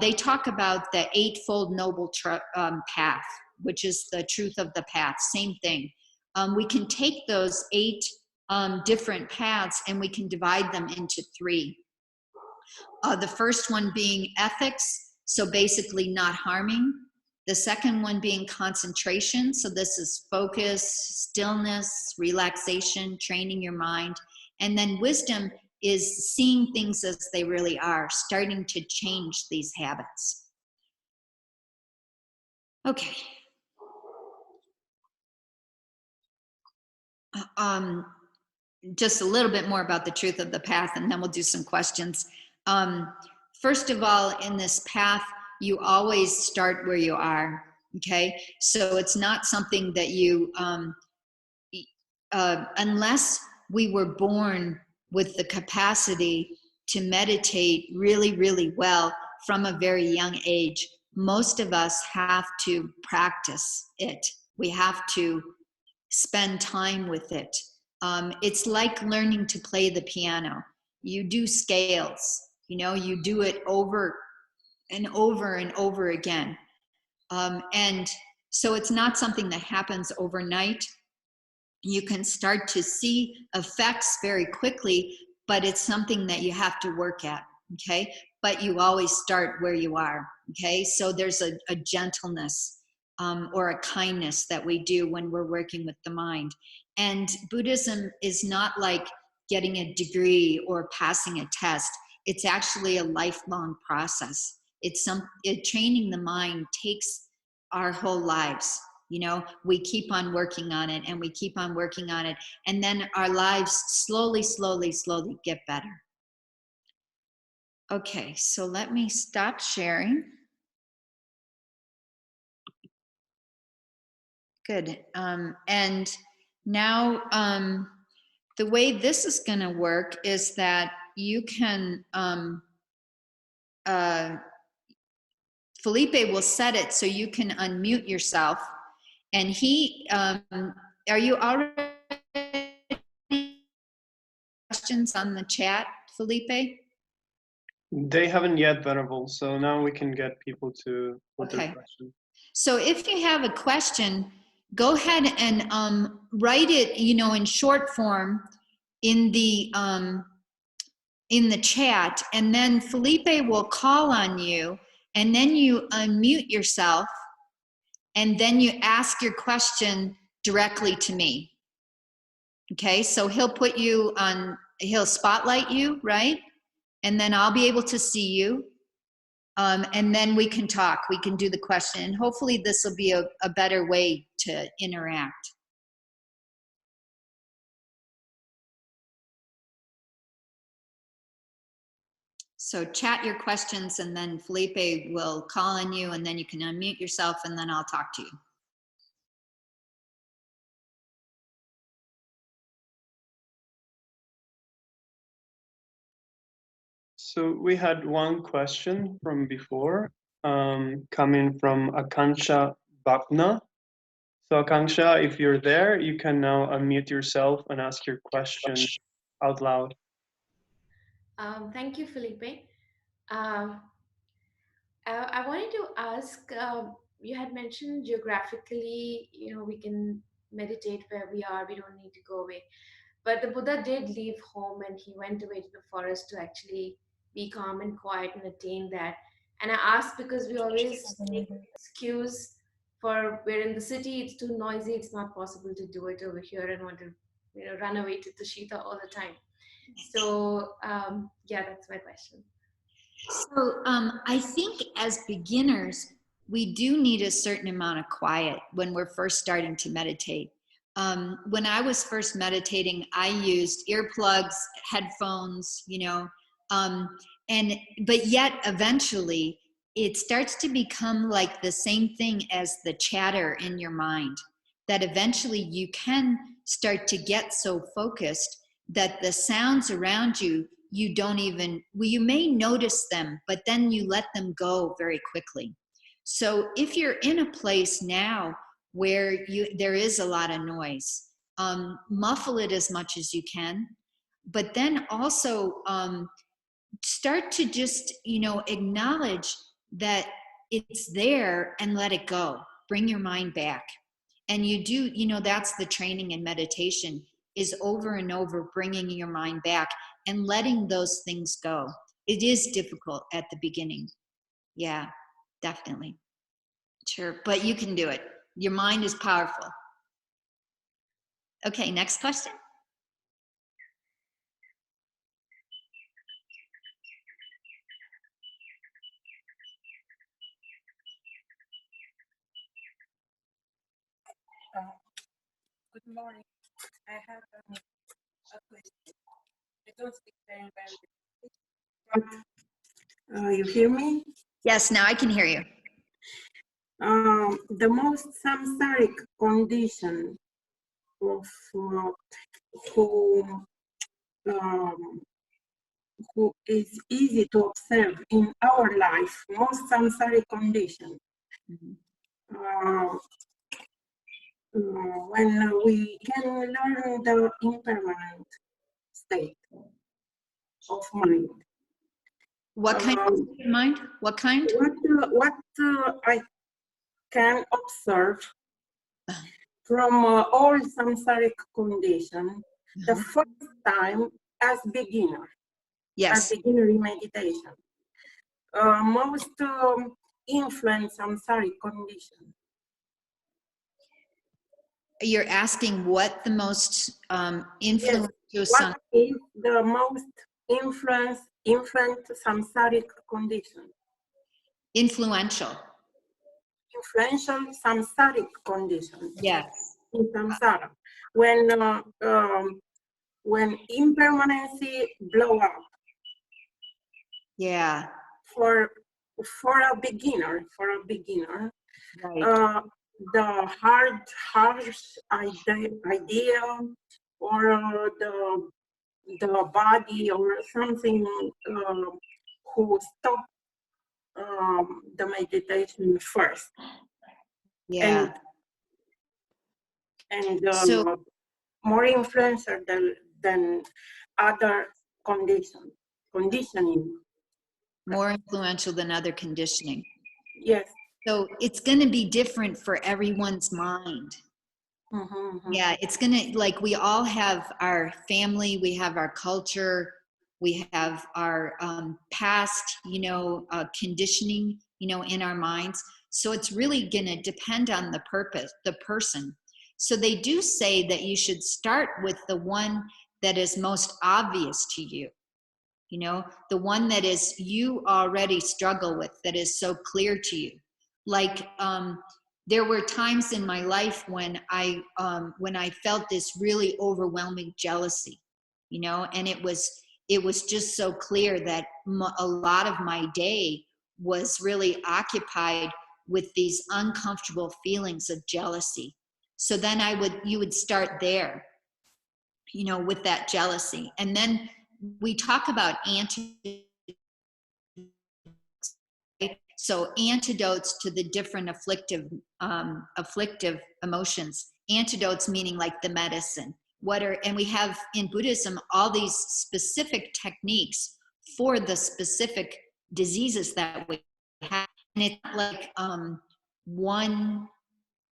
They talk about the Eightfold Noble Path, which is the truth of the path, same thing. We can take those 8 different paths and we can divide them into 3. The first one being ethics, so basically not harming. The second one being concentration, so this is focus, stillness, relaxation, training your mind. And then wisdom is seeing things as they really are, starting to change these habits. Okay. Just a little bit more about the truth of the path, and then we'll do some questions. First of all, in this path, you always start where you are, okay? So it's not something that you, unless we were born with the capacity to meditate really, really well from a very young age, most of us have to practice it. We have to spend time with it. It's like learning to play the piano. You do scales, you do it over and over and over again. And so it's not something that happens overnight. You can start to see effects very quickly, but it's something that you have to work at, okay? But you always start where you are, okay? So there's a gentleness or a kindness that we do when we're working with the mind. And Buddhism is not like getting a degree or passing a test. It's actually a lifelong process. Training the mind takes our whole lives. We keep on working on it and we keep on working on it. And then our lives slowly, slowly, slowly get better. Okay, so let me stop sharing. Good. And now the way this is going to work is that you can, Felipe will set it so you can unmute yourself. And are you already questions on the chat, Felipe? They haven't yet, Venerable, so now we can get people to put their question. So if you have a question, go ahead and write it, you know, in short form in the chat, and then Felipe will call on you, and then you unmute yourself, and then you ask your question directly to me. Okay, so he'll put you on, he'll spotlight you, right? And then I'll be able to see you. And then we can talk, we can do the question, and hopefully this will be a better way to interact. So chat your questions, and then Felipe will call on you, and then you can unmute yourself, and then I'll talk to you. So we had one question from before, coming from Akanksha Bhakna. So Akanksha, if you're there, you can now unmute yourself and ask your question out loud. Thank you, Felipe. I wanted to ask, you had mentioned geographically, you know, we can meditate where we are, we don't need to go away. But the Buddha did leave home and he went away to the forest to actually be calm and quiet and attain that. And I asked because we always take excuse for we're in the city, it's too noisy, it's not possible to do it over here, and want to, you know, run away to Tushita all the time. So yeah, that's my question. So I think as beginners, we do need a certain amount of quiet when we're first starting to meditate. When I was first meditating, I used earplugs, headphones, you know, but yet eventually it starts to become like the same thing as the chatter in your mind, that eventually you can start to get so focused that the sounds around you, you don't even, well, you may notice them, but then you let them go very quickly. So if you're in a place now where there is a lot of noise, muffle it as much as you can, but then also start to just, you know, acknowledge that it's there and let it go. Bring your mind back. And you do, you know, that's the training in meditation, is over and over bringing your mind back and letting those things go. It is difficult at the beginning. Yeah, definitely. Sure, but you can do it. Your mind is powerful. Okay, next question. Good morning. I have a question. I don't speak very well. You hear me? Yes, now I can hear you. The most samsaric condition of who is easy to observe in our life, most samsaric condition. When we can learn the impermanent state of mind. What kind of mind? What kind? What I can observe from all samsaric condition, the first time as beginner, Yes. as beginner in meditation, most influence samsaric condition. You're asking what the most influential. Yes. What is the most influence samsaric condition? Influential samsaric condition. Yes. In samsara, when impermanency blow up. Yeah. For a beginner, right. The harsh idea or the body or something who stop the meditation first. Yeah. And so more influencer than other conditioning. More influential than other conditioning. Yes. So it's going to be different for everyone's mind. Yeah, it's gonna, like, we all have our family, we have our culture, we have our past, conditioning, in our minds. So it's really gonna depend on the person. So they do say that you should start with the one that is most obvious to you. The one that is you already struggle with, that is so clear to you. Like, there were times in my life when I felt this really overwhelming jealousy, and it was just so clear that a lot of my day was really occupied with these uncomfortable feelings of jealousy. So then you would start there, with that jealousy. And then we talk about antidotes. So antidotes to the different afflictive emotions. Antidotes meaning like the medicine. And we have in Buddhism all these specific techniques for the specific diseases that we have. And it's not like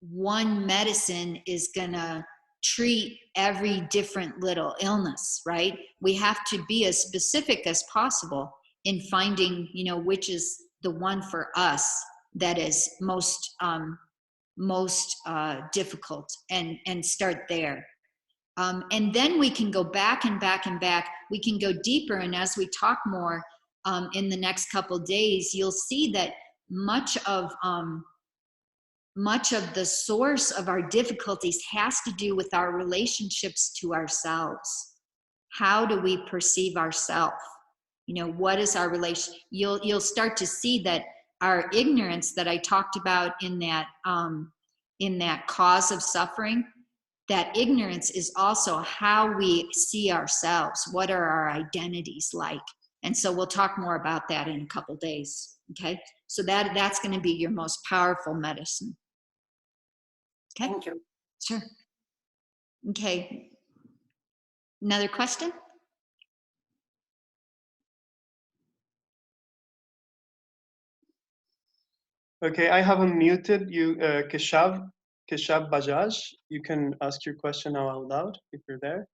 one medicine is gonna treat every different little illness, right? We have to be as specific as possible in finding, which is the one for us that is most difficult, and start there. And then we can go back and back and back. We can go deeper, and as we talk more in the next couple days, you'll see that much of the source of our difficulties has to do with our relationships to ourselves. How do we perceive ourselves? What is our relation? You'll start to see that our ignorance that I talked about in that cause of suffering, that ignorance is also how we see ourselves. What are our identities like? And so we'll talk more about that in a couple days. Okay, so that's going to be your most powerful medicine. Okay. Thank you. Sure. Okay. Another question? Okay, I have unmuted you, Keshav Bajaj. You can ask your question now out loud if you're there.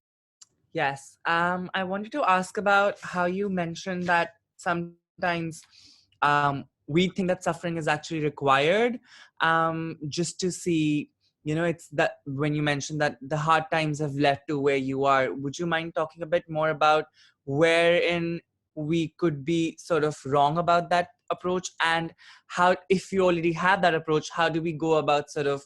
Yes. I wanted to ask about how you mentioned that sometimes we think that suffering is actually required, just to see, it's that when you mentioned that the hard times have led to where you are. Would you mind talking a bit more about wherein we could be sort of wrong about that approach, and how, if you already have that approach, how do we go about sort of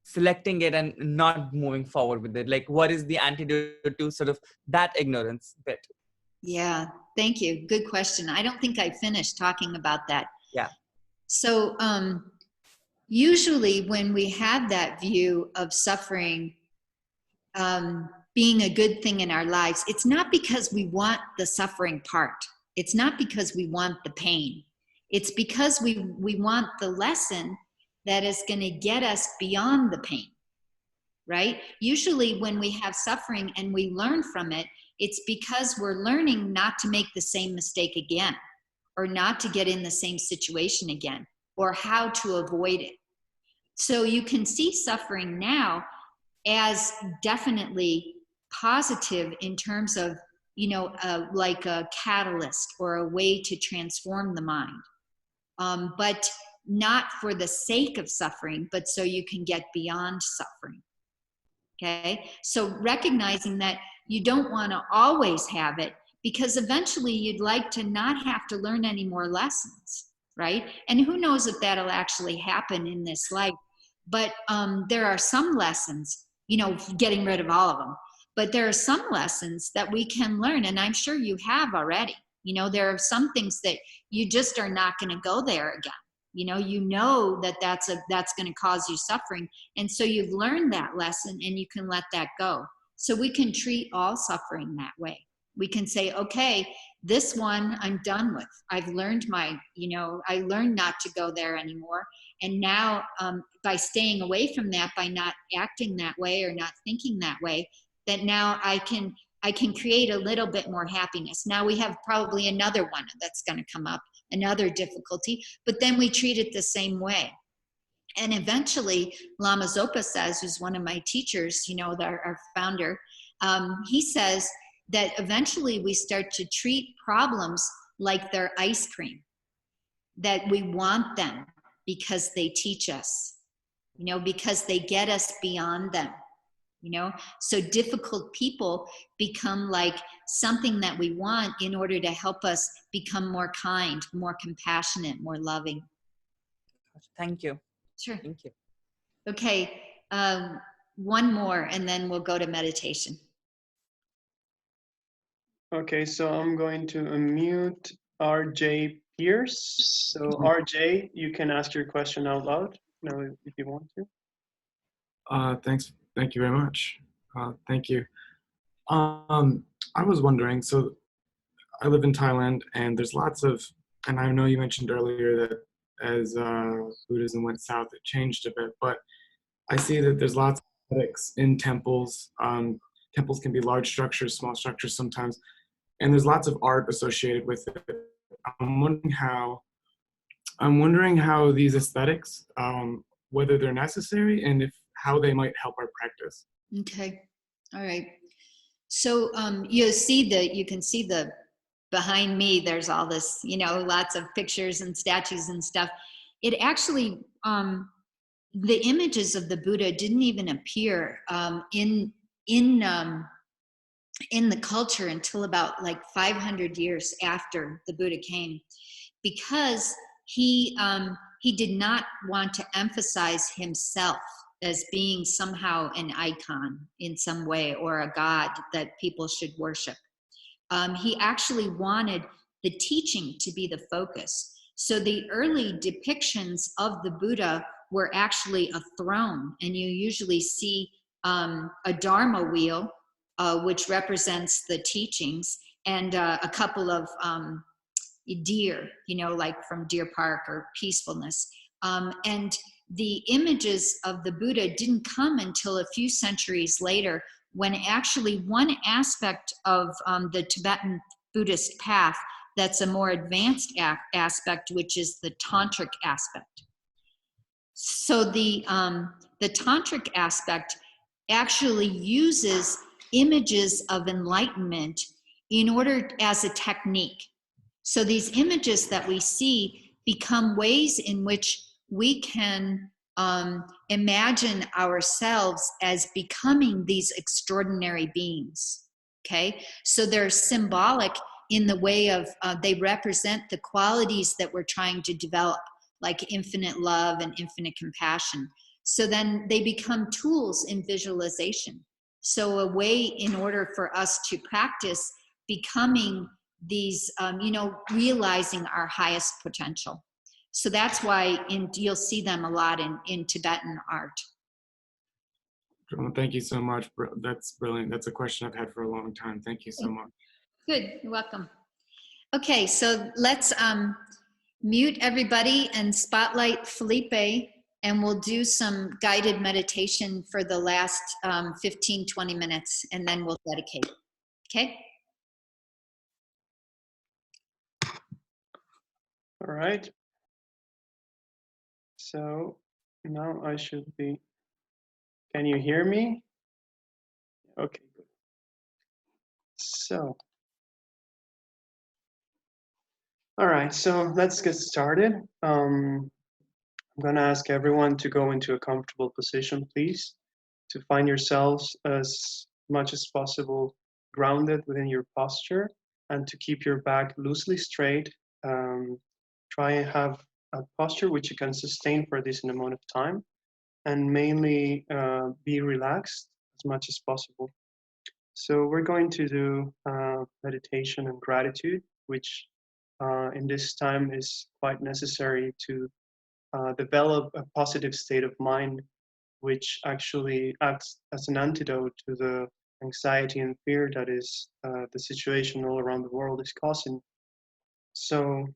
selecting it and not moving forward with it? Like, what is the antidote to sort of that ignorance bit? Yeah, thank you. Good question. I don't think I finished talking about that. Yeah. So usually when we have that view of suffering being a good thing in our lives, it's not because we want the suffering part. It's not because we want the pain. It's because we want the lesson that is going to get us beyond the pain, right? Usually when we have suffering and we learn from it, it's because we're learning not to make the same mistake again, or not to get in the same situation again, or how to avoid it. So you can see suffering now as definitely positive in terms of, like a catalyst or a way to transform the mind. But not for the sake of suffering, but so you can get beyond suffering. Okay, so recognizing that you don't want to always have it, because eventually you'd like to not have to learn any more lessons, right? And who knows if that'll actually happen in this life. But there are some lessons, getting rid of all of them, but there are some lessons that we can learn, and I'm sure you have already. There are some things that you just are not going to go there again. That's going to cause you suffering, and so you've learned that lesson and you can let that go. So we can treat all suffering that way. We can say, okay, this one I'm done with. I've learned I learned not to go there anymore. And now by staying away from that, by not acting that way or not thinking that way, that now I can create a little bit more happiness. Now we have probably another one that's going to come up, another difficulty, but then we treat it the same way. And eventually, Lama Zopa says, who's one of my teachers, you know, our founder, he says that eventually we start to treat problems like they're ice cream, that we want them because they teach us, you know, because they get us beyond them, you know. So difficult people become like something that we want in order to help us become more kind, more compassionate, more loving. Thank you. Sure. Thank you. Okay, one more and then we'll go to meditation. Okay, so I'm going to unmute RJ Pierce. So RJ, you can ask your question out loud now if you want to. Thank you very much. Thank you. I was wondering, so I live in Thailand and there's lots of, and I know you mentioned earlier that as Buddhism went south, it changed a bit, but I see that there's lots of aesthetics in temples. Temples can be large structures, small structures sometimes, and there's lots of art associated with it. I'm wondering how these aesthetics, whether they're necessary and how they might help our practice. Okay, all right. So you can see the behind me. There's all this, you know, lots of pictures and statues and stuff. It actually, the images of the Buddha didn't even appear in the culture until about like 500 years after the Buddha came, because he did not want to emphasize himself as being somehow an icon in some way or a god that people should worship. He actually wanted the teaching to be the focus. So the early depictions of the Buddha were actually a throne, and you usually see a Dharma wheel, which represents the teachings, and a couple of deer, you know, like from Deer Park or peacefulness. And the images of the Buddha didn't come until a few centuries later, when actually one aspect of the Tibetan Buddhist path that's a more advanced aspect, which is the tantric aspect. So the tantric aspect actually uses images of enlightenment in order as a technique. So these images that we see become ways in which we can imagine ourselves as becoming these extraordinary beings. Okay, so they're symbolic in the way of they represent the qualities that we're trying to develop, like infinite love and infinite compassion. So then they become tools in visualization. So a way in order for us to practice becoming these, you know, realizing our highest potential. So that's why you'll see them a lot in Tibetan art. Thank you so much. That's brilliant. That's a question I've had for a long time. Thank you so much. Good, you're welcome. Okay, so let's mute everybody and spotlight Felipe, and we'll do some guided meditation for the last 15, 20 minutes, and then we'll dedicate. Okay? All right. So now I should be, can you hear me? Okay, good. So, all right, so let's get started. I'm gonna ask everyone to go into a comfortable position, please, to find yourselves as much as possible grounded within your posture and to keep your back loosely straight. Try and have a posture which you can sustain for a decent amount of time, and mainly be relaxed as much as possible. So we're going to do meditation and gratitude, which in this time is quite necessary to develop a positive state of mind, which actually acts as an antidote to the anxiety and fear that is the situation all around the world is causing. So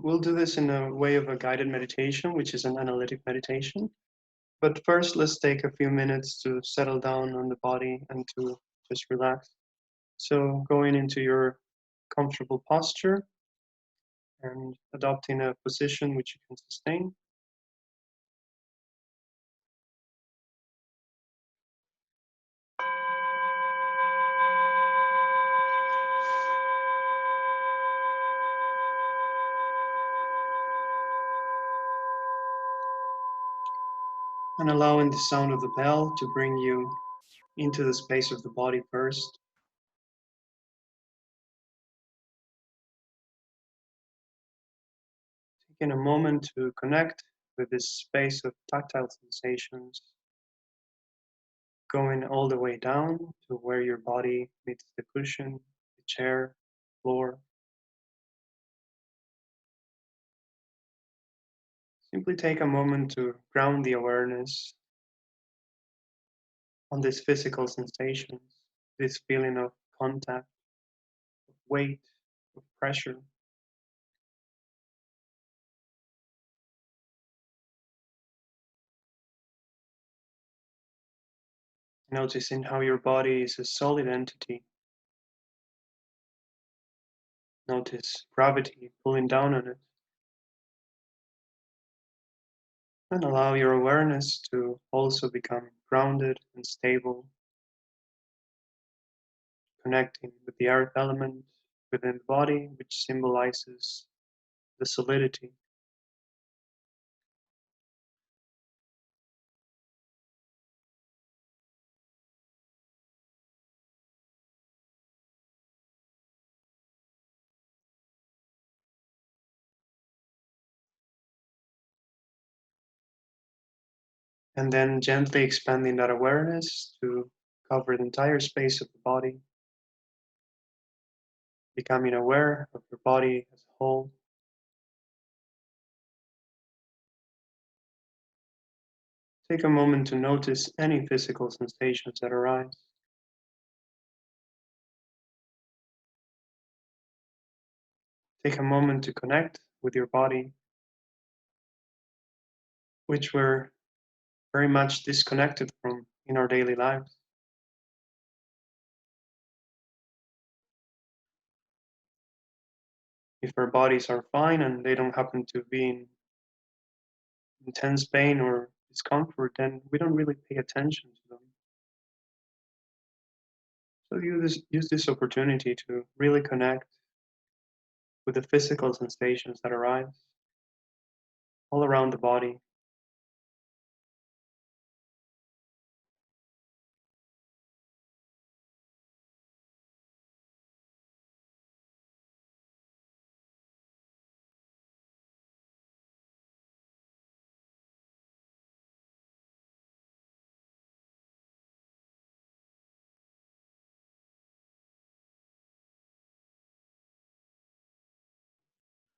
we'll do this in a way of a guided meditation, which is an analytic meditation. But first, let's take a few minutes to settle down on the body and to just relax. So going into your comfortable posture and adopting a position which you can sustain. And allowing the sound of the bell to bring you into the space of the body first. Taking a moment to connect with this space of tactile sensations, going all the way down to where your body meets the cushion, the chair, floor. Simply take a moment to ground the awareness on these physical sensations, this feeling of contact, of weight, of pressure. Noticing how your body is a solid entity. Notice gravity pulling down on it. And allow your awareness to also become grounded and stable, connecting with the earth element within the body, which symbolizes the solidity. And then gently expanding that awareness to cover the entire space of the body, becoming aware of your body as a whole. Take a moment to notice any physical sensations that arise. Take a moment to connect with your body, which we're very much disconnected from in our daily lives. If our bodies are fine and they don't happen to be in intense pain or discomfort, then we don't really pay attention to them. So use this opportunity to really connect with the physical sensations that arise all around the body.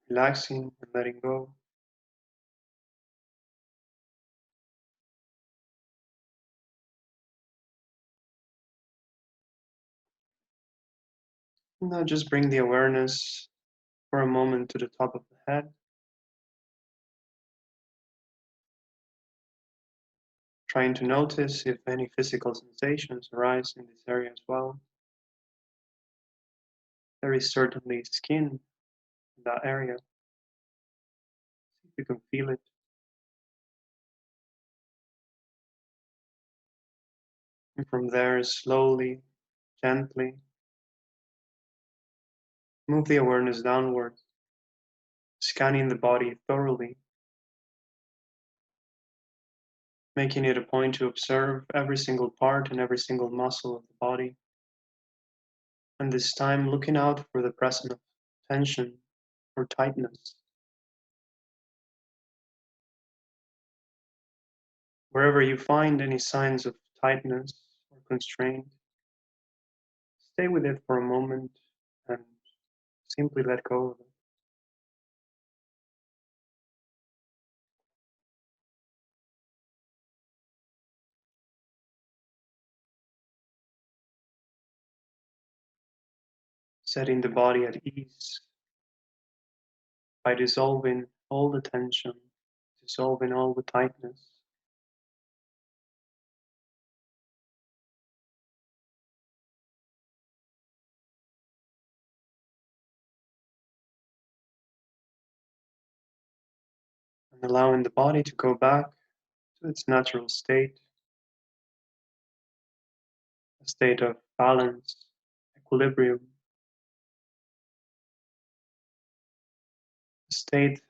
Relaxing and letting go. And now just bring the awareness for a moment to the top of the head. Trying to notice if any physical sensations arise in this area as well. There is certainly skin in that area. See if you can feel it. And from there, slowly, gently, move the awareness downward, scanning the body thoroughly, making it a point to observe every single part and every single muscle of the body. And this time, looking out for the presence of tension or tightness. Wherever you find any signs of tightness or constraint, stay with it for a moment and simply let go of it. Setting the body at ease by dissolving all the tension, dissolving all the tightness. And allowing the body to go back to its natural state, a state of balance, equilibrium, a state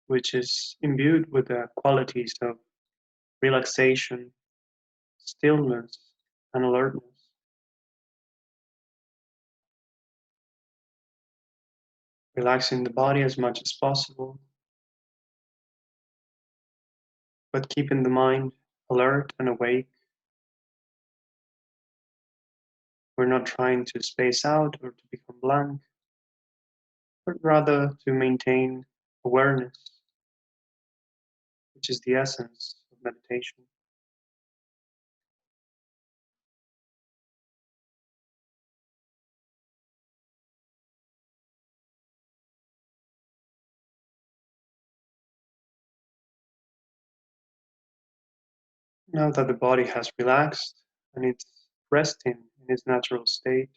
which is imbued with the qualities of relaxation, stillness, and alertness. Relaxing the body as much as possible, but keeping the mind alert and awake. We're not trying to space out or to become blank, but rather to maintain awareness, which is the essence of meditation. Now that the body has relaxed and it's resting in its natural state,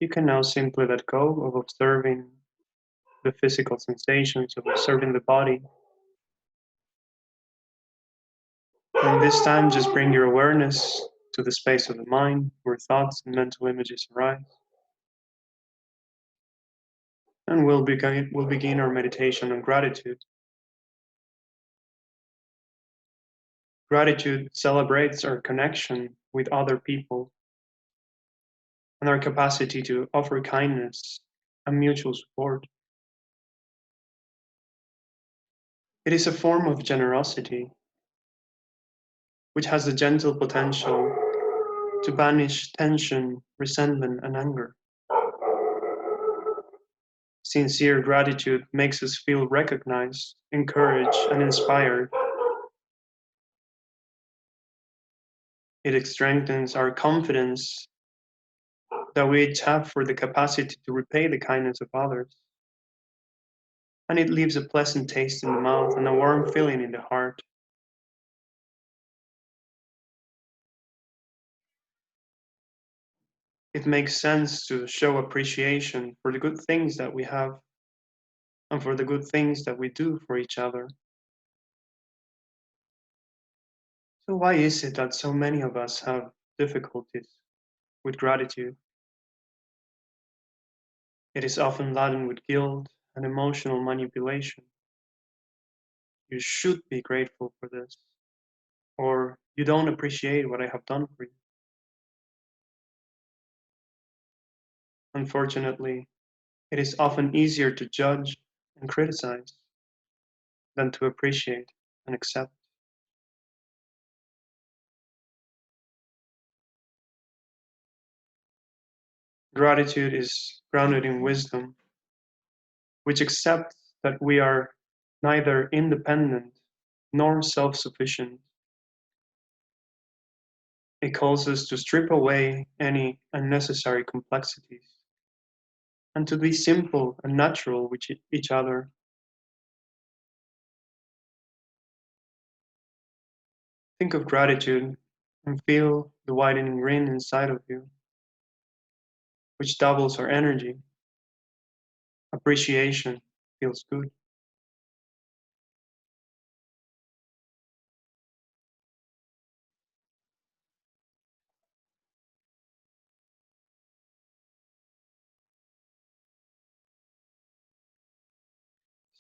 you can now simply let go of observing the physical sensations, of observing the body. And this time, just bring your awareness to the space of the mind where thoughts and mental images arise. And we'll begin our meditation on gratitude. Gratitude celebrates our connection with other people and our capacity to offer kindness and mutual support. It is a form of generosity which has the gentle potential to banish tension, resentment, and anger. Sincere gratitude makes us feel recognized, encouraged, and inspired. It strengthens our confidence that we each have for the capacity to repay the kindness of others. And it leaves a pleasant taste in the mouth and a warm feeling in the heart. It makes sense to show appreciation for the good things that we have and for the good things that we do for each other. So why is it that so many of us have difficulties with gratitude? It is often laden with guilt and emotional manipulation. You should be grateful for this, or you don't appreciate what I have done for you. Unfortunately, it is often easier to judge and criticize than to appreciate and accept. Gratitude is grounded in wisdom, which accepts that we are neither independent nor self-sufficient. It calls us to strip away any unnecessary complexities and to be simple and natural with each other. Think of gratitude and feel the widening grin inside of you, which doubles our energy. Appreciation feels good.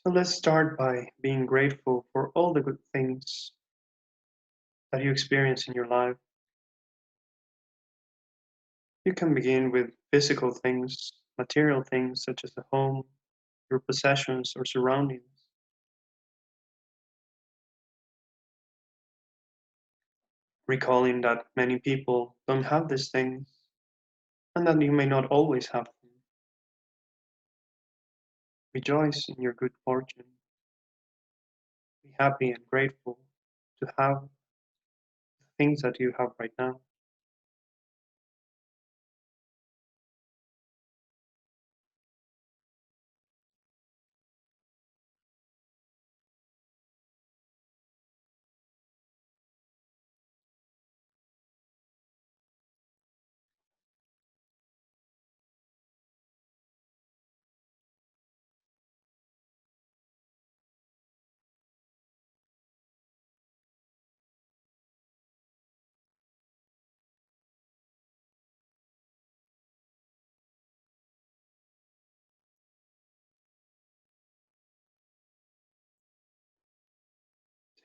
So let's start by being grateful for all the good things that you experience in your life. You can begin with physical things, material things such as a home, your possessions, or surroundings. Recalling that many people don't have these things and that you may not always have them. Rejoice in your good fortune. Be happy and grateful to have the things that you have right now.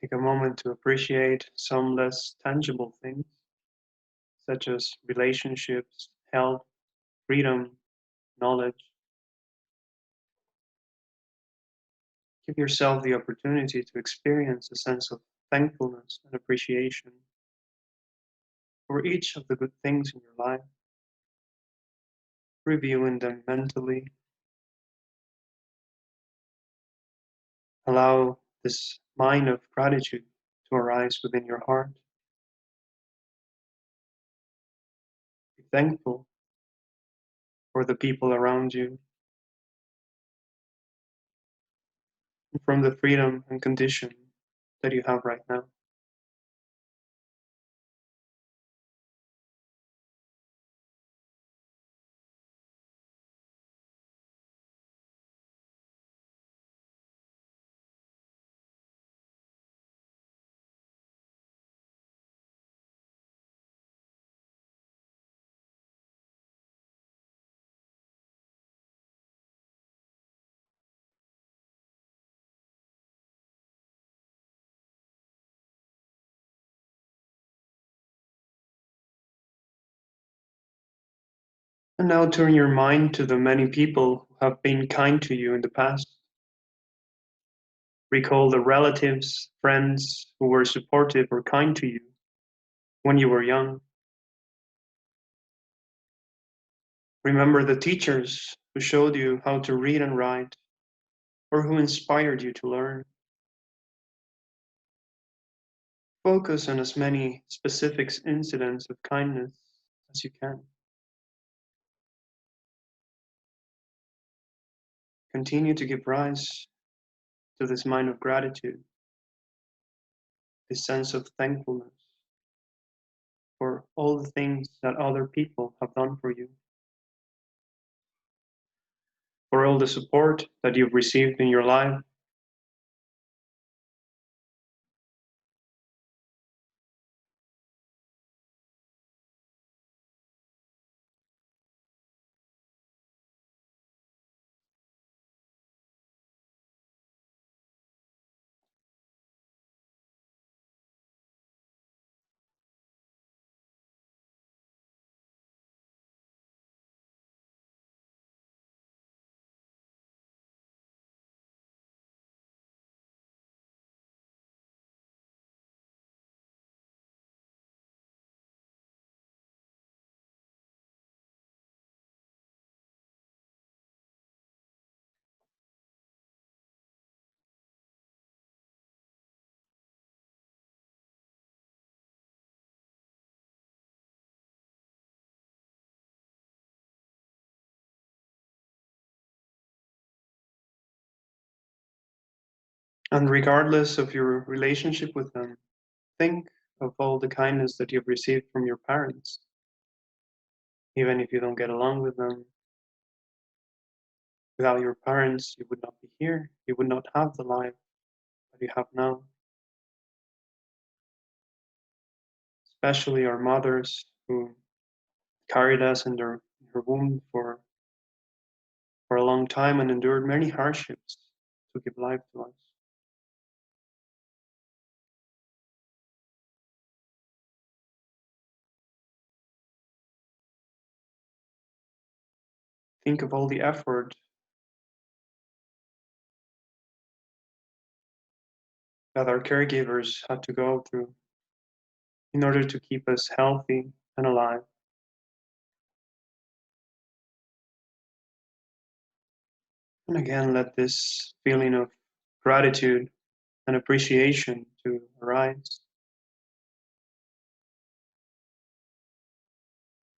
Take a moment to appreciate some less tangible things, such as relationships, health, freedom, knowledge. Give yourself the opportunity to experience a sense of thankfulness and appreciation for each of the good things in your life, reviewing them mentally. Allow this mind of gratitude to arise within your heart. Be thankful for the people around you, and from the freedom and condition that you have right now. And now turn your mind to the many people who have been kind to you in the past. Recall the relatives, friends who were supportive or kind to you when you were young. Remember the teachers who showed you how to read and write, or who inspired you to learn. Focus on as many specific incidents of kindness as you can. Continue to give rise to this mind of gratitude, this sense of thankfulness for all the things that other people have done for you, for all the support that you've received in your life. And regardless of your relationship with them, think of all the kindness that you've received from your parents. Even if you don't get along with them, without your parents, you would not be here. You would not have the life that you have now. Especially our mothers who carried us in her womb for a long time and endured many hardships to give life to us. Think of all the effort that our caregivers had to go through in order to keep us healthy and alive. And again, let this feeling of gratitude and appreciation to arise.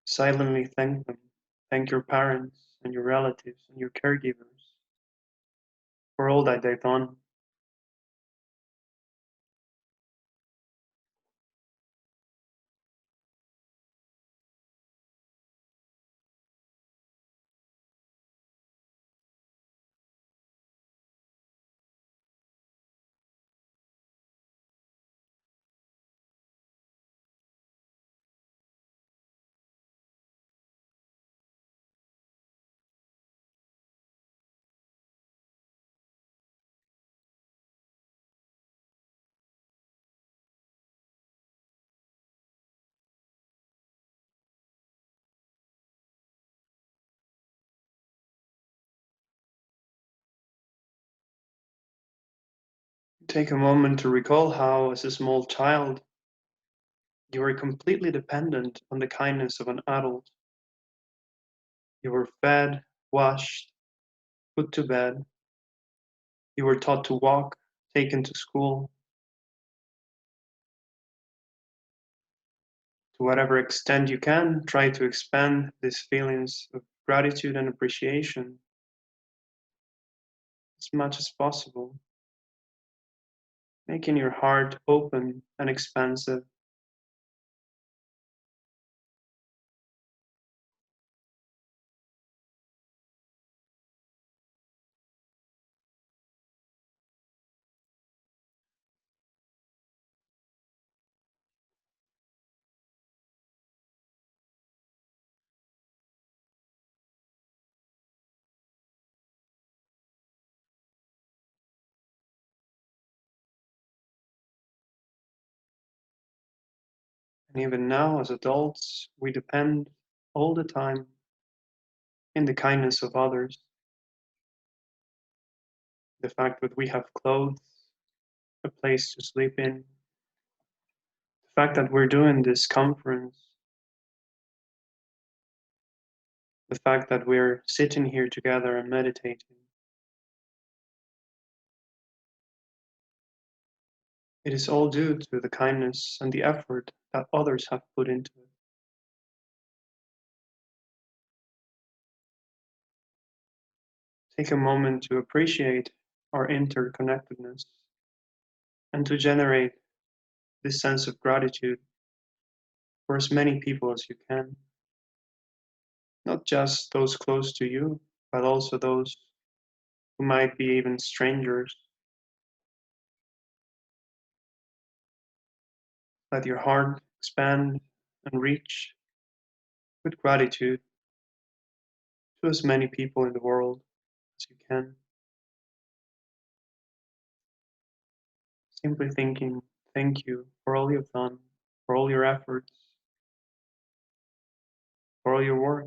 Silently thank them. Thank your parents and your relatives and your caregivers for all that they've done. take a moment to recall how, as a small child, you were completely dependent on the kindness of an adult. You were fed, washed, put to bed. You were taught to walk, taken to school. To whatever extent you can, try to expand these feelings of gratitude and appreciation as much as possible, making your heart open and expansive. And even now, as adults, we depend all the time in the kindness of others. The fact that we have clothes, a place to sleep in, the fact that we're doing this conference, the fact that we're sitting here together and meditating. It is all due to the kindness and the effort that others have put into it. Take a moment to appreciate our interconnectedness and to generate this sense of gratitude for as many people as you can. Not just those close to you, but also those who might be even strangers. Let your heart expand and reach with gratitude to as many people in the world as you can. Simply thinking, thank you for all you've done, for all your efforts, for all your work.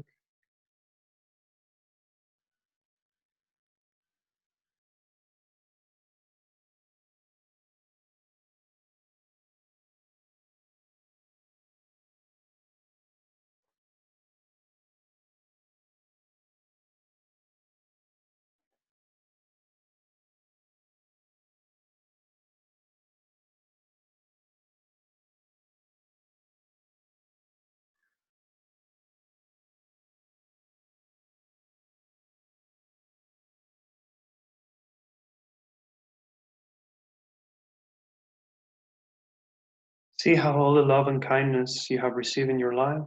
See how all the love and kindness you have received in your life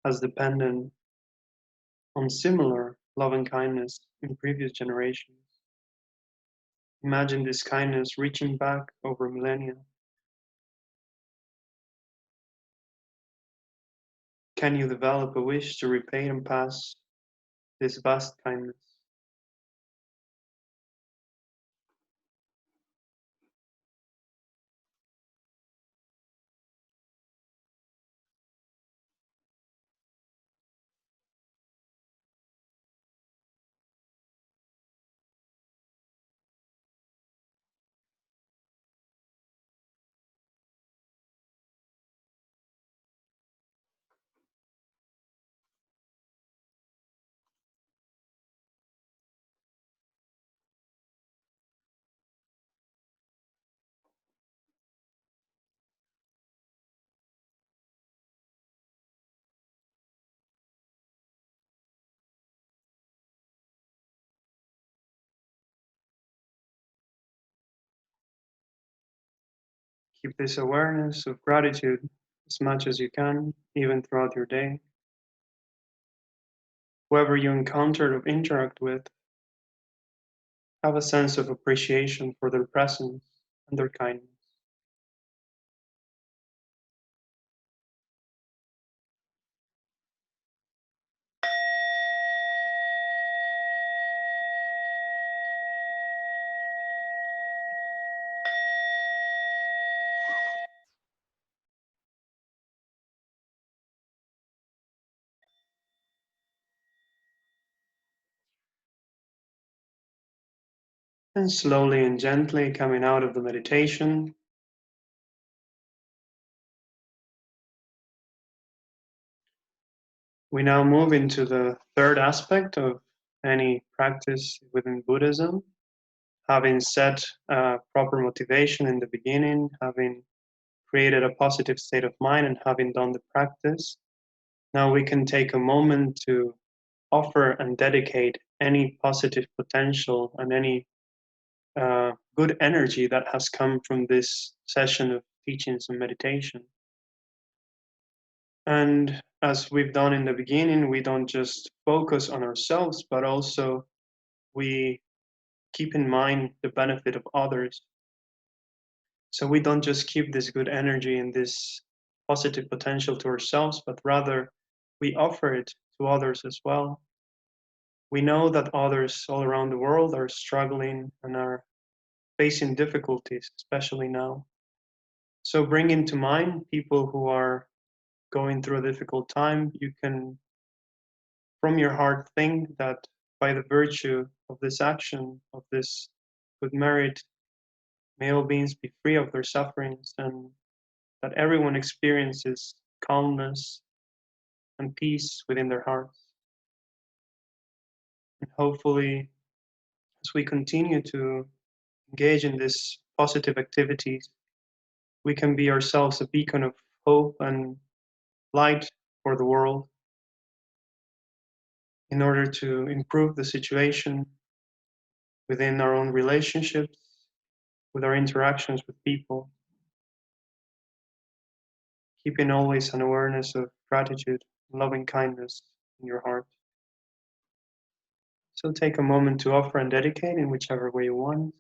has depended on similar love and kindness in previous generations. Imagine this kindness reaching back over millennia. Can you develop a wish to repay and pass this vast kindness? Keep this awareness of gratitude as much as you can, even throughout your day. Whoever you encounter or interact with, have a sense of appreciation for their presence and their kindness. And slowly and gently coming out of the meditation. We now move into the third aspect of any practice within Buddhism. Having set proper motivation in the beginning, having created a positive state of mind, and having done the practice, now we can take a moment to offer and dedicate any positive potential and any good energy that has come from this session of teachings and meditation. And as we've done in the beginning, we don't just focus on ourselves, but also we keep in mind the benefit of others. So we don't just keep this good energy and this positive potential to ourselves, but rather we offer it to others as well. We know that others all around the world are struggling and are facing difficulties, especially now. So bring into mind people who are going through a difficult time. You can, from your heart, think that by the virtue of this action, of this good merit, may all beings be free of their sufferings, and that everyone experiences calmness and peace within their hearts. And hopefully, as we continue to engage in this positive activities, we can be ourselves a beacon of hope and light for the world in order to improve the situation within our own relationships, with our interactions with people, keeping always an awareness of gratitude and loving kindness in your heart. So take a moment to offer and dedicate in whichever way you want.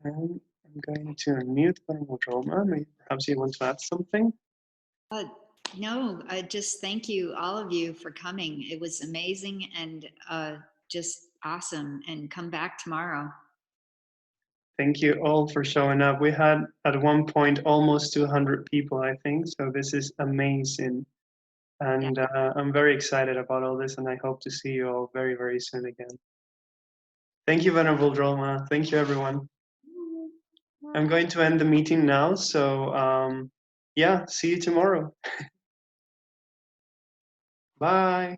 And I'm going to unmute Venerable Drolma. Perhaps you want to add something? No, just thank you, all of you, for coming. It was amazing and just awesome. And come back tomorrow. Thank you all for showing up. We had at one point almost 200 people, I think. So this is amazing. And I'm very excited about all this, and I hope to see you all very, very soon again. Thank you, Venerable Drolma. Thank you, everyone. I'm going to end the meeting now. So yeah, see you tomorrow. Bye.